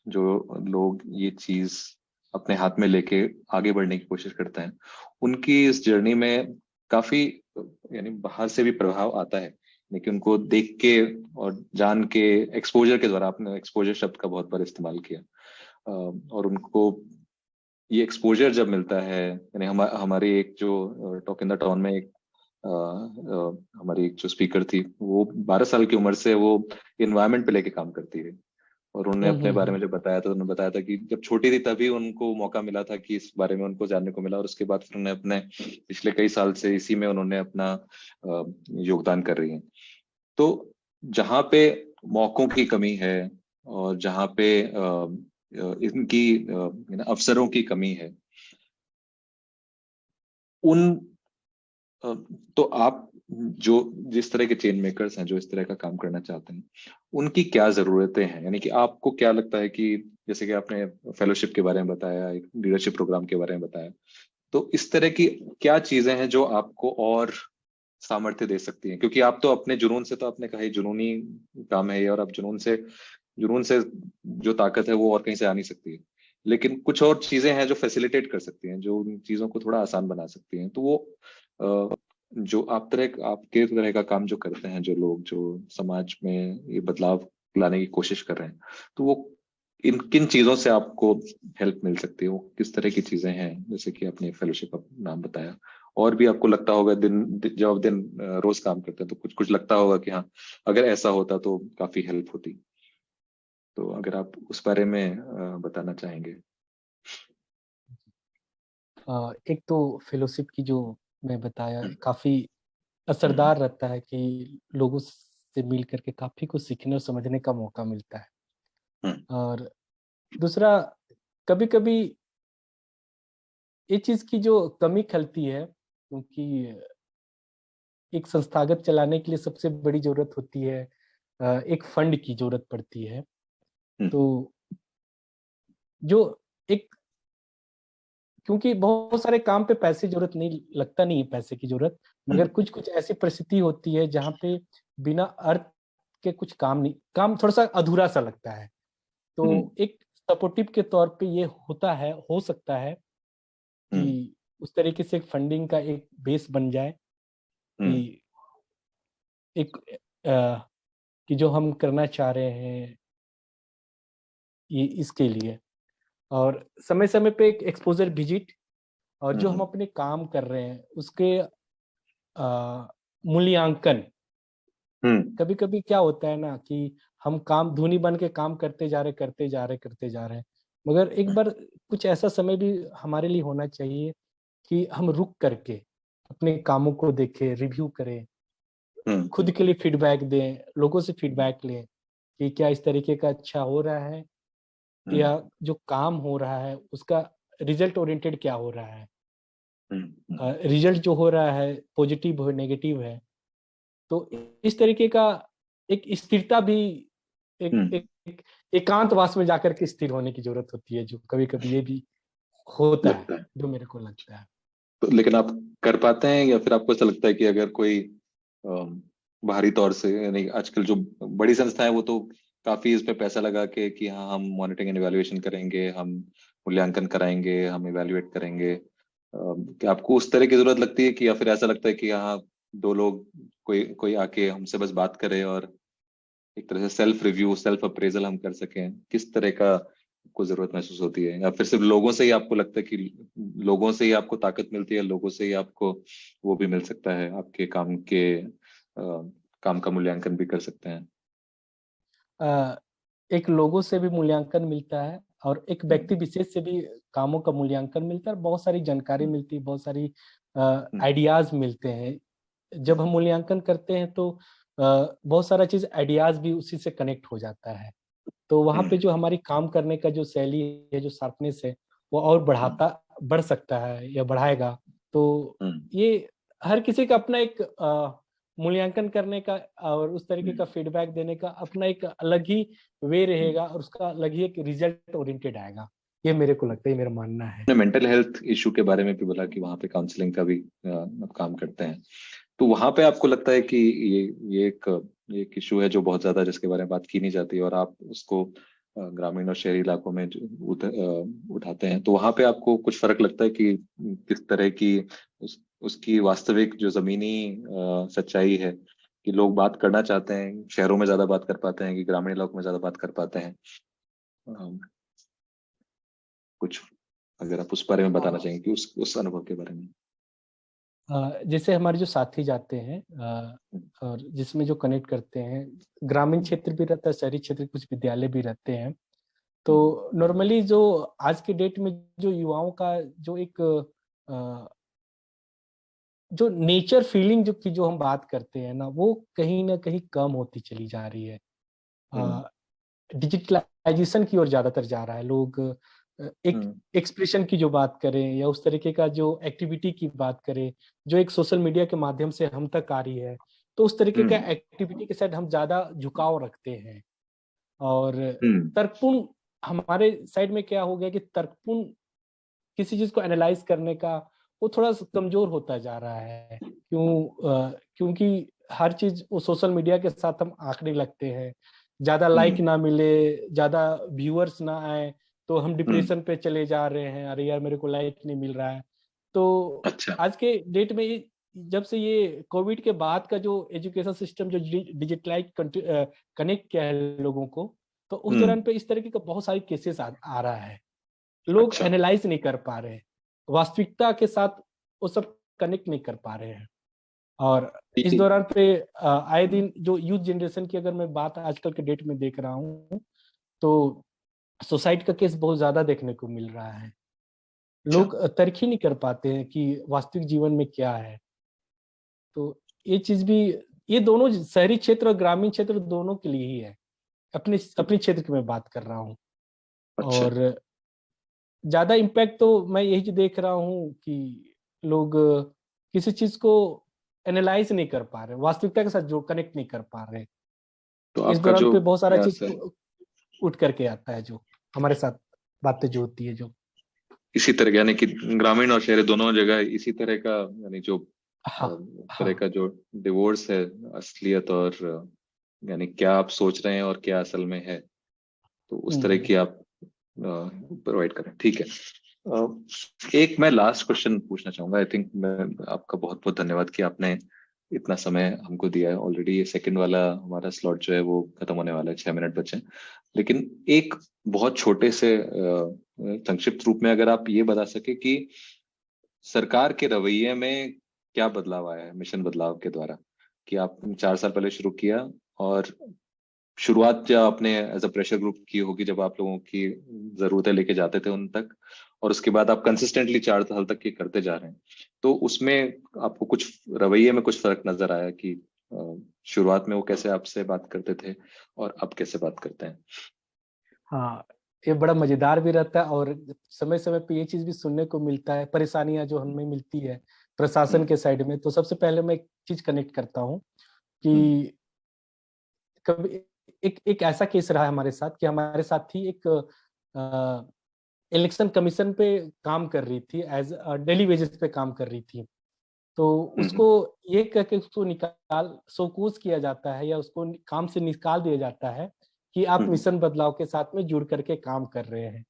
जो लोग ये चीज अपने हाथ में लेके आगे बढ़ने की कोशिश करते हैं, उनकी इस जर्नी में काफी यानी बाहर से भी प्रभाव आता है, लेकिन उनको देख के और जान के, एक्सपोजर के द्वारा, आपने एक्सपोजर शब्द का बहुत बार इस्तेमाल किया, और उनको ये एक्सपोजर जब मिलता है, यानी हमारी एक जो टॉक इन द टाउन में एक हमारी एक जो स्पीकर थी, वो 12 साल की उम्र से वो इन्वायरमेंट पे लेके काम करती है। और उन्होंने अपने बारे में जब बताया तो उन्होंने बताया था कि जब छोटी थी तभी उनको मौका मिला था कि इस बारे में उनको जानने को मिला, और उसके बाद फिर उन्हें अपने पिछले कई साल से इसी में उन्होंने अपना योगदान कर रही हैं। तो जहाँ पे मौकों की कमी है और जहाँ पे इनकी अवसरों की कमी है, उन अ, तो आप जो जिस तरह के चेन मेकर्स हैं, जो इस तरह का काम करना चाहते हैं, उनकी क्या जरूरतें हैं? यानी कि आपको क्या लगता है कि जैसे कि आपने फेलोशिप के बारे में बताया, एक लीडरशिप प्रोग्राम के बारे में बताया, तो इस तरह की क्या चीजें हैं जो आपको और सामर्थ्य दे सकती हैं? क्योंकि आप तो अपने जुनून से, तो आपने कहा ही जुनूनी काम है ये, और आप जुनून से जो ताकत है वो और कहीं से आ नहीं सकती है। लेकिन कुछ और चीजें हैं जो फैसिलिटेट कर सकती हैं, जो उन चीजों को थोड़ा आसान बना सकती हैं। तो वो जो आपके तरह का काम जो करते हैं, जो लोग जो समाज में ये बदलाव लाने की कोशिश कर रहे हैं, तो वो इन किन चीजों से आपको हेल्प मिल सकती है? वो किस तरह की चीजें हैं? जैसे कि आपने फेलोशिप का नाम बताया, और भी आपको लगता होगा जब आप रोज काम करते हैं तो कुछ कुछ लगता होगा कि हाँ, अगर ऐसा होता तो काफी हेल्प होती। तो अगर आप उस बारे में बताना चाहेंगे। एक तो फेलोशिप की जो मैं बताया, हम्म। काफी हम्म। असरदार रहता है कि लोगों से मिल करके काफी कुछ सीखने और समझने का मौका मिलता है। हम्म। और दूसरा, कभी कभी ये चीज की जो कमी खलती है, क्योंकि एक संस्थागत चलाने के लिए सबसे बड़ी जरूरत होती है एक फंड की जरूरत पड़ती है। हम्म, तो जो एक, क्योंकि बहुत सारे काम पे पैसे की जरूरत नहीं लगता, नहीं है पैसे की जरूरत, मगर हम्म, कुछ कुछ ऐसी परिस्थिति होती है जहाँ पे बिना अर्थ के कुछ काम नहीं, काम थोड़ा सा अधूरा सा लगता है। हम्म, तो एक सपोर्टिव के तौर पे ये होता है, हो सकता है हम्म, कि उस तरीके से फंडिंग का एक बेस बन जाए हम्म, कि एक कि जो हम करना चाह रहे हैं ये इसके लिए, और समय समय पे एक एक्सपोजर विजिट, और जो हम हम्म, अपने काम कर रहे हैं उसके मूल्यांकन। हम्म, कभी कभी क्या होता है ना कि हम काम धूनी बन के काम करते जा रहे, करते जा रहे हैं, मगर एक बार कुछ ऐसा समय भी हमारे लिए होना चाहिए कि हम रुक करके अपने कामों को देखें, रिव्यू करें, हम्म, खुद के लिए फीडबैक दें, लोगों से फीडबैक लें कि क्या इस तरीके का अच्छा हो रहा है, हम्म, या जो काम हो रहा है उसका रिजल्ट ओरिएंटेड क्या हो रहा है, हम्म, रिजल्ट जो हो रहा है पॉजिटिव हो नेगेटिव है। तो इस तरीके का एक स्थिरता भी, एक हम्म, एक, एक एकांतवास में जाकर के स्थिर होने की जरूरत होती है, जो कभी कभी ये भी होता है, लगता है। जो मेरे को लगता है। तो लेकिन आप कर पाते हैं, या फिर आपको ऐसा लगता है कि अगर कोई अम, बाहरी तौर से, यानी आजकल जो बड़ी संस्थाएं वो तो काफी इस पे पैसा लगा के कि हाँ हम मॉनिटरिंग एंड इवैल्यूएशन करेंगे, हम मूल्यांकन कराएंगे, हम इवैल्यूएट करेंगे, क्या आपको उस तरह की जरूरत लगती है कि, या फिर ऐसा लगता है कि हाँ दो लोग, कोई कोई आके हमसे बस बात करे और एक तरह से सेल्फ रिव्यू, सेल्फ अप्रेजल हम कर सकें? किस तरह का आपको जरूरत महसूस होती है, या फिर सिर्फ लोगों से ही आपको लगता है कि लोगों से ही आपको ताकत मिलती है, लोगों से ही आपको वो भी मिल सकता है, आपके काम के काम का मूल्यांकन भी कर सकते हैं? अ, एक लोगों से भी मूल्यांकन मिलता है, और एक हम्म, व्यक्ति विशेष से भी कामों का मूल्यांकन मिलता है, और बहुत सारी जानकारी हम्म, मिलती है, बहुत सारी हम्म, आइडियाज मिलते हैं। जब हम्म, हम मूल्यांकन करते हैं तो बहुत सारा चीज आइडियाज भी उसी से कनेक्ट हो जाता है। तो वहाँ पे हम्म, जो हमारी काम करने का जो शैली है, जो शार्पनेस है, वो और बढ़ सकता है या बढ़ाएगा। तो हम्म, ये हर किसी का अपना एक मूल्यांकन करने का और उस तरीके का हम्म। फीडबैक देने का अपना एक अलग ही वे रहेगा, और उसका अलग ही एक रिजल्ट ओरिएंटेड आएगा। ये मेरे को लगता है, ये मेरा मानना है। ने मेंटल हेल्थ इशू के बारे में भी बोला कि वहाँ पे काउंसलिंग का भी आप काम करते हैं। तो वहाँ पे आपको लगता है कि ये एक इशू है जो बहुत ज्यादा, जिसके बारे में बात की नहीं जाती, और आप उसको ग्रामीण और शहरी इलाकों में उठाते हैं, तो वहाँ पे आपको कुछ फर्क लगता है कि किस तरह की उसकी वास्तविक जो जमीनी सच्चाई है, कि लोग बात करना चाहते हैं, शहरों में ज्यादा बात कर पाते हैं कि ग्रामीण इलाकों में ज्यादा बात कर पाते हैं? कुछ अगर आप उस बारे में बताना चाहेंगे कि उस अनुभव के बारे में। जैसे हमारे जो साथी जाते हैं और जिसमें जो कनेक्ट करते हैं, ग्रामीण क्षेत्र भी रहता है, शहरी क्षेत्र के कुछ विद्यालय भी रहते हैं। तो हम्म, नॉर्मली जो आज के डेट में जो युवाओं का जो एक जो नेचर फीलिंग जो की जो हम बात करते हैं ना कहीं कम होती चली जा रही है। हम्म, डिजिटलाइजेशन की ओर ज्यादातर जा रहा है। लोग एक हम्म, एक्सप्रेशन की जो बात करें या उस तरीके का जो एक्टिविटी की बात करें जो एक सोशल मीडिया के माध्यम से हम तक आ रही है, तो उस तरीके का हम्म, एक्टिविटी के साथ हम ज्यादा झुकाव रखते हैं। और हम्म, तर्कपूर्ण, हमारे साइड में क्या हो गया कि तर्कपूर्ण किसी चीज को एनालाइज करने का वो थोड़ा सा कमजोर होता जा रहा है। क्योंकि हर चीज वो सोशल मीडिया के साथ हम आंकड़े लगते हैं। ज्यादा लाइक हम्म, ना मिले, ज्यादा व्यूअर्स ना आए, तो हम हम्म। डिप्रेशन पे चले जा रहे हैं, अरे यार मेरे को लाइक नहीं मिल रहा है। तो अच्छा। आज के डेट में जब से ये कोविड के बाद का जो एजुकेशन सिस्टम जो डिजिटलाइज कनेक्ट किया है लोगों को, तो उस हम्म। दौरान पे इस तरीके का बहुत सारे केसेस आ रहा है। लोग अच्छा। एनालाइज नहीं कर पा रहे हैं, वास्तविकता के साथ वो सब कनेक्ट नहीं कर पा रहे हैं। और इस ये- दौरान पे आए हम्म, दिन जो यूथ जनरेशन की अगर मैं बात आजकल के डेट में देख रहा हूँ, तो सुसाइड का केस बहुत ज्यादा देखने को मिल रहा है। अच्छा। लोग तर्क ही नहीं कर पाते हैं कि वास्तविक जीवन में क्या है। तो ये चीज भी, ये दोनों शहरी क्षेत्र और ग्रामीण क्षेत्र दोनों के लिए ही है। अपने अपने क्षेत्र की मैं बात कर रहा हूँ। अच्छा। और ज्यादा इम्पैक्ट तो मैं यही देख रहा हूँ कि लोग किसी चीज को एनालाइज नहीं कर पा रहे, वास्तविकता के साथ जो कनेक्ट नहीं कर पा रहे। तो इस आपका दौरान जो पे बहुत सारा चीज प्रयास है उठ करके आता है, जो हमारे साथ बातें जो होती है जो। इसी तरह, यानी कि ग्रामीण और शहरी दोनों जगह इसी तरह का, यानी जो हाँ तरह हाँ। का जो डिवोर्स है, असलियत और यानी क्या आप सोच रहे हैं और क्या असल में है, तो उस तरह हम्म। की आप प्रोवाइड करें। ठीक है। एक मैं लास्ट क्वेश्चन पूछना चाहूंगा। आई थिंक मैं आपका बहुत बहुत धन्यवाद कि आपने इतना समय हमको दिया है। ऑलरेडी ये सेकंड वाला हमारा स्लॉट जो है वो खत्म होने वाला है, 6 मिनट बचे हैं। लेकिन एक बहुत छोटे से संक्षिप्त रूप में अगर आप ये बता सके कि सरकार के रवैये में क्या बदलाव आया है मिशन बदलाव के द्वारा, कि आपने 4 साल पहले शुरू किया और शुरुआत जब आपने एज अ प्रेशर ग्रुप की होगी, जब आप लोगों की जरूरतें लेके जाते थे उन तक, और उसके बाद आप कंसिस्टेंटली 4 साल तक ये करते जा रहे हैं, तो उसमें आपको कुछ रवैये में कुछ फर्क नजर आया कि शुरुआत में वो कैसे आपसे बात करते थे और अब कैसे बात करते हैं? हाँ, ये बड़ा मजेदार भी रहता है, और समय समय पे ये चीज भी सुनने को मिलता है, परेशानियां जो हमें मिलती है प्रशासन हम्म। के साइड में। तो सबसे पहले मैं एक चीज कनेक्ट करता हूँ हम्म। कि कभी एक एक ऐसा केस रहा है हमारे साथ कि हमारे साथ ही एक इलेक्शन कमीशन पे काम कर रही थी, एज डेली वेजेस पे काम कर रही थी। तो उसको हम्म। ये कह के उसको निकाल शोकॉज किया जाता है, या उसको काम से निकाल दिया जाता है कि आप हम्म। मिशन बदलाव के साथ में जुड़ करके काम कर रहे हैं।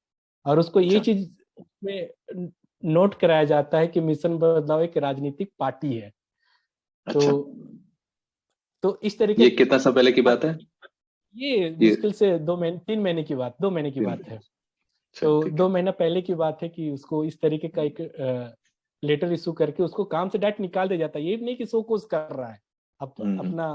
और उसको ये अच्छा। चीज में नोट कराया जाता है कि मिशन बदलाव एक राजनीतिक पार्टी है। तो अच्छा, इस तरीके, ये कितना समय पहले की बात है? ये ये मुश्किल से 2 महीने 3 महीने की बात, 2 महीने की 3 महीने। बात है। अच्छा, तो ठीक दो है। महीना पहले की बात है कि उसको इस तरीके का एक लेटर इशू करके उसको काम से डायरेक्ट निकाल दिया जाता है। ये भी नहीं कि सो कोस कर रहा है, हम्म। अपना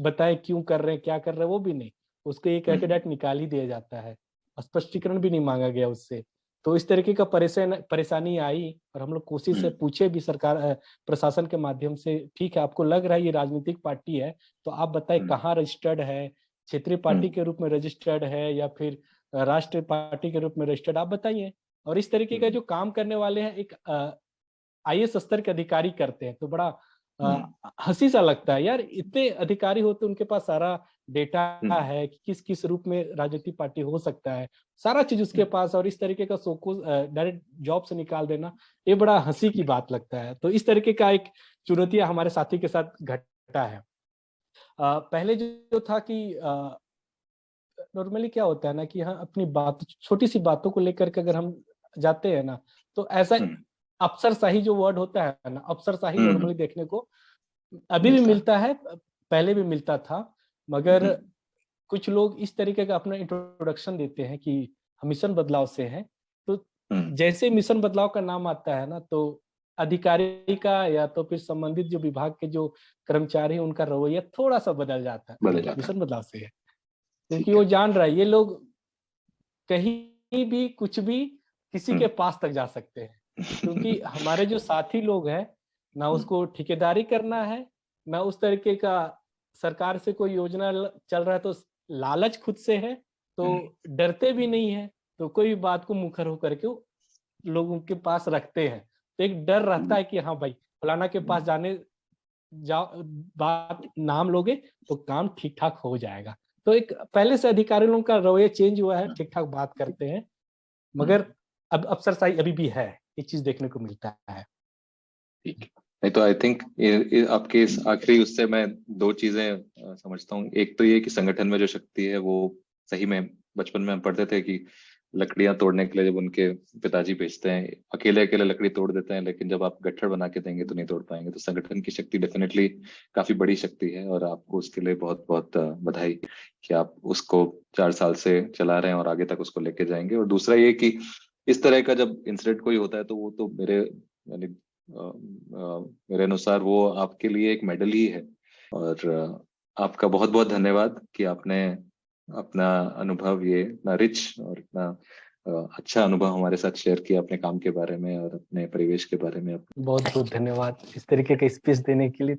बताए क्यों कर रहे हैं, क्या कर रहे हैं, वो भी नहीं। उसको ये कह के हम्म। डायरेक्ट निकाल ही दिया जाता है, स्पष्टीकरण भी नहीं मांगा गया उससे। तो इस तरीके का परेशानी आई, और हम लोग कोशिश से हम्म। पूछे भी सरकार प्रशासन के माध्यम से, ठीक है आपको लग रहा है ये राजनीतिक पार्टी है, तो आप बताए हम्म। कहाँ रजिस्टर्ड है, क्षेत्रीय पार्टी हम्म। के रूप में रजिस्टर्ड है या फिर राष्ट्रीय पार्टी के रूप में रजिस्टर्ड, आप बताइए। और इस तरीके का हम्म। जो काम करने वाले हैं एक आईएएस स्तर के अधिकारी करते हैं, तो बड़ा हम्म। हंसी सा लगता है यार, इतने अधिकारी होते उनके पास सारा डेटा हम्म। है कि किस किस रूप में राजनीतिक पार्टी हो सकता है, सारा चीज उसके पास, और इस तरीके का सोको डायरेक्ट जॉब से निकाल देना, ये बड़ा हंसी की बात लगता है। तो इस तरीके का एक चुनौतियां हमारे साथी के साथ घटा है। पहले जो था कि नॉर्मली क्या होता है ना कि हाँ, अपनी बात छोटी सी बातों को लेकर के अगर हम जाते हैं ना, तो ऐसा हम्म। अफसरशाही जो वर्ड होता है ना, अफसरशाही हम्म। नॉर्मली देखने को अभी भी मिलता है। मिलता है, पहले भी मिलता था। मगर हम्म। कुछ लोग इस तरीके का अपना इंट्रोडक्शन देते हैं कि हम मिशन बदलाव से हैं। तो हम्म। जैसे मिशन बदलाव का नाम आता है ना, तो अधिकारी का या तो फिर संबंधित जो विभाग के जो कर्मचारी हैं उनका रवैया थोड़ा सा बदल जाता है, बदल अरे जाता है। मिशन बदलाव से है, क्योंकि ठीक वो है। जान रहा है ये लोग कहीं भी कुछ भी किसी के हम्म। पास तक जा सकते हैं। क्योंकि हमारे जो साथी लोग हैं ना, हम्म। उसको ठेकेदारी करना है, ना उस तरीके का सरकार से कोई योजना चल रहा है, तो लालच खुद से है, तो हम्म। डरते भी नहीं है, तो कोई भी बात को मुखर होकर के वो लोगों के पास रखते हैं। तो एक डर रहता है कि हाँ भाई फलाना के पास जाने जाओ, बात नाम लोगे तो काम ठीक ठाक हो जाएगा। तो एक पहले से अधिकारी लोगों का रवैया चेंज हुआ है, ठीक ठाक बात करते हैं। हम्म। मगर अब अफसरशाही अभी भी है, ये चीज देखने को मिलता है। ठीक है। नहीं तो आई थिंक आपके इस आखिरी उससे मैं दो चीजें समझता हूँ। एक तो ये कि संगठन में जो शक्ति है वो सही में, बचपन में हम पढ़ते थे कि लकड़ियां तोड़ने के लिए जब उनके पिताजी भेजते हैं, अकेले अकेले लकड़ी तोड़ देते हैं, लेकिन जब आप गट्ठर बना के देंगे तो नहीं तोड़ पाएंगे। तो संगठन की शक्ति डेफिनेटली काफी बड़ी शक्ति है, और आपको उसके लिए बहुत बहुत बधाई कि आप उसको 4 साल से चला रहे हैं और आगे तक उसको लेके जाएंगे। और दूसरा ये कि इस तरह का जब इंसिडेंट कोई होता है तो वो तो मेरे यानी मेरे अनुसार वो आपके लिए एक मेडल ही है। और आपका बहुत बहुत धन्यवाद कि आपने अपना अनुभव, ये इतना रिच और इतना अच्छा अनुभव हमारे साथ शेयर किया अपने काम के बारे में और अपने परिवेश के बारे में। बहुत बहुत धन्यवाद इस तरीके का स्पेस देने के लिए।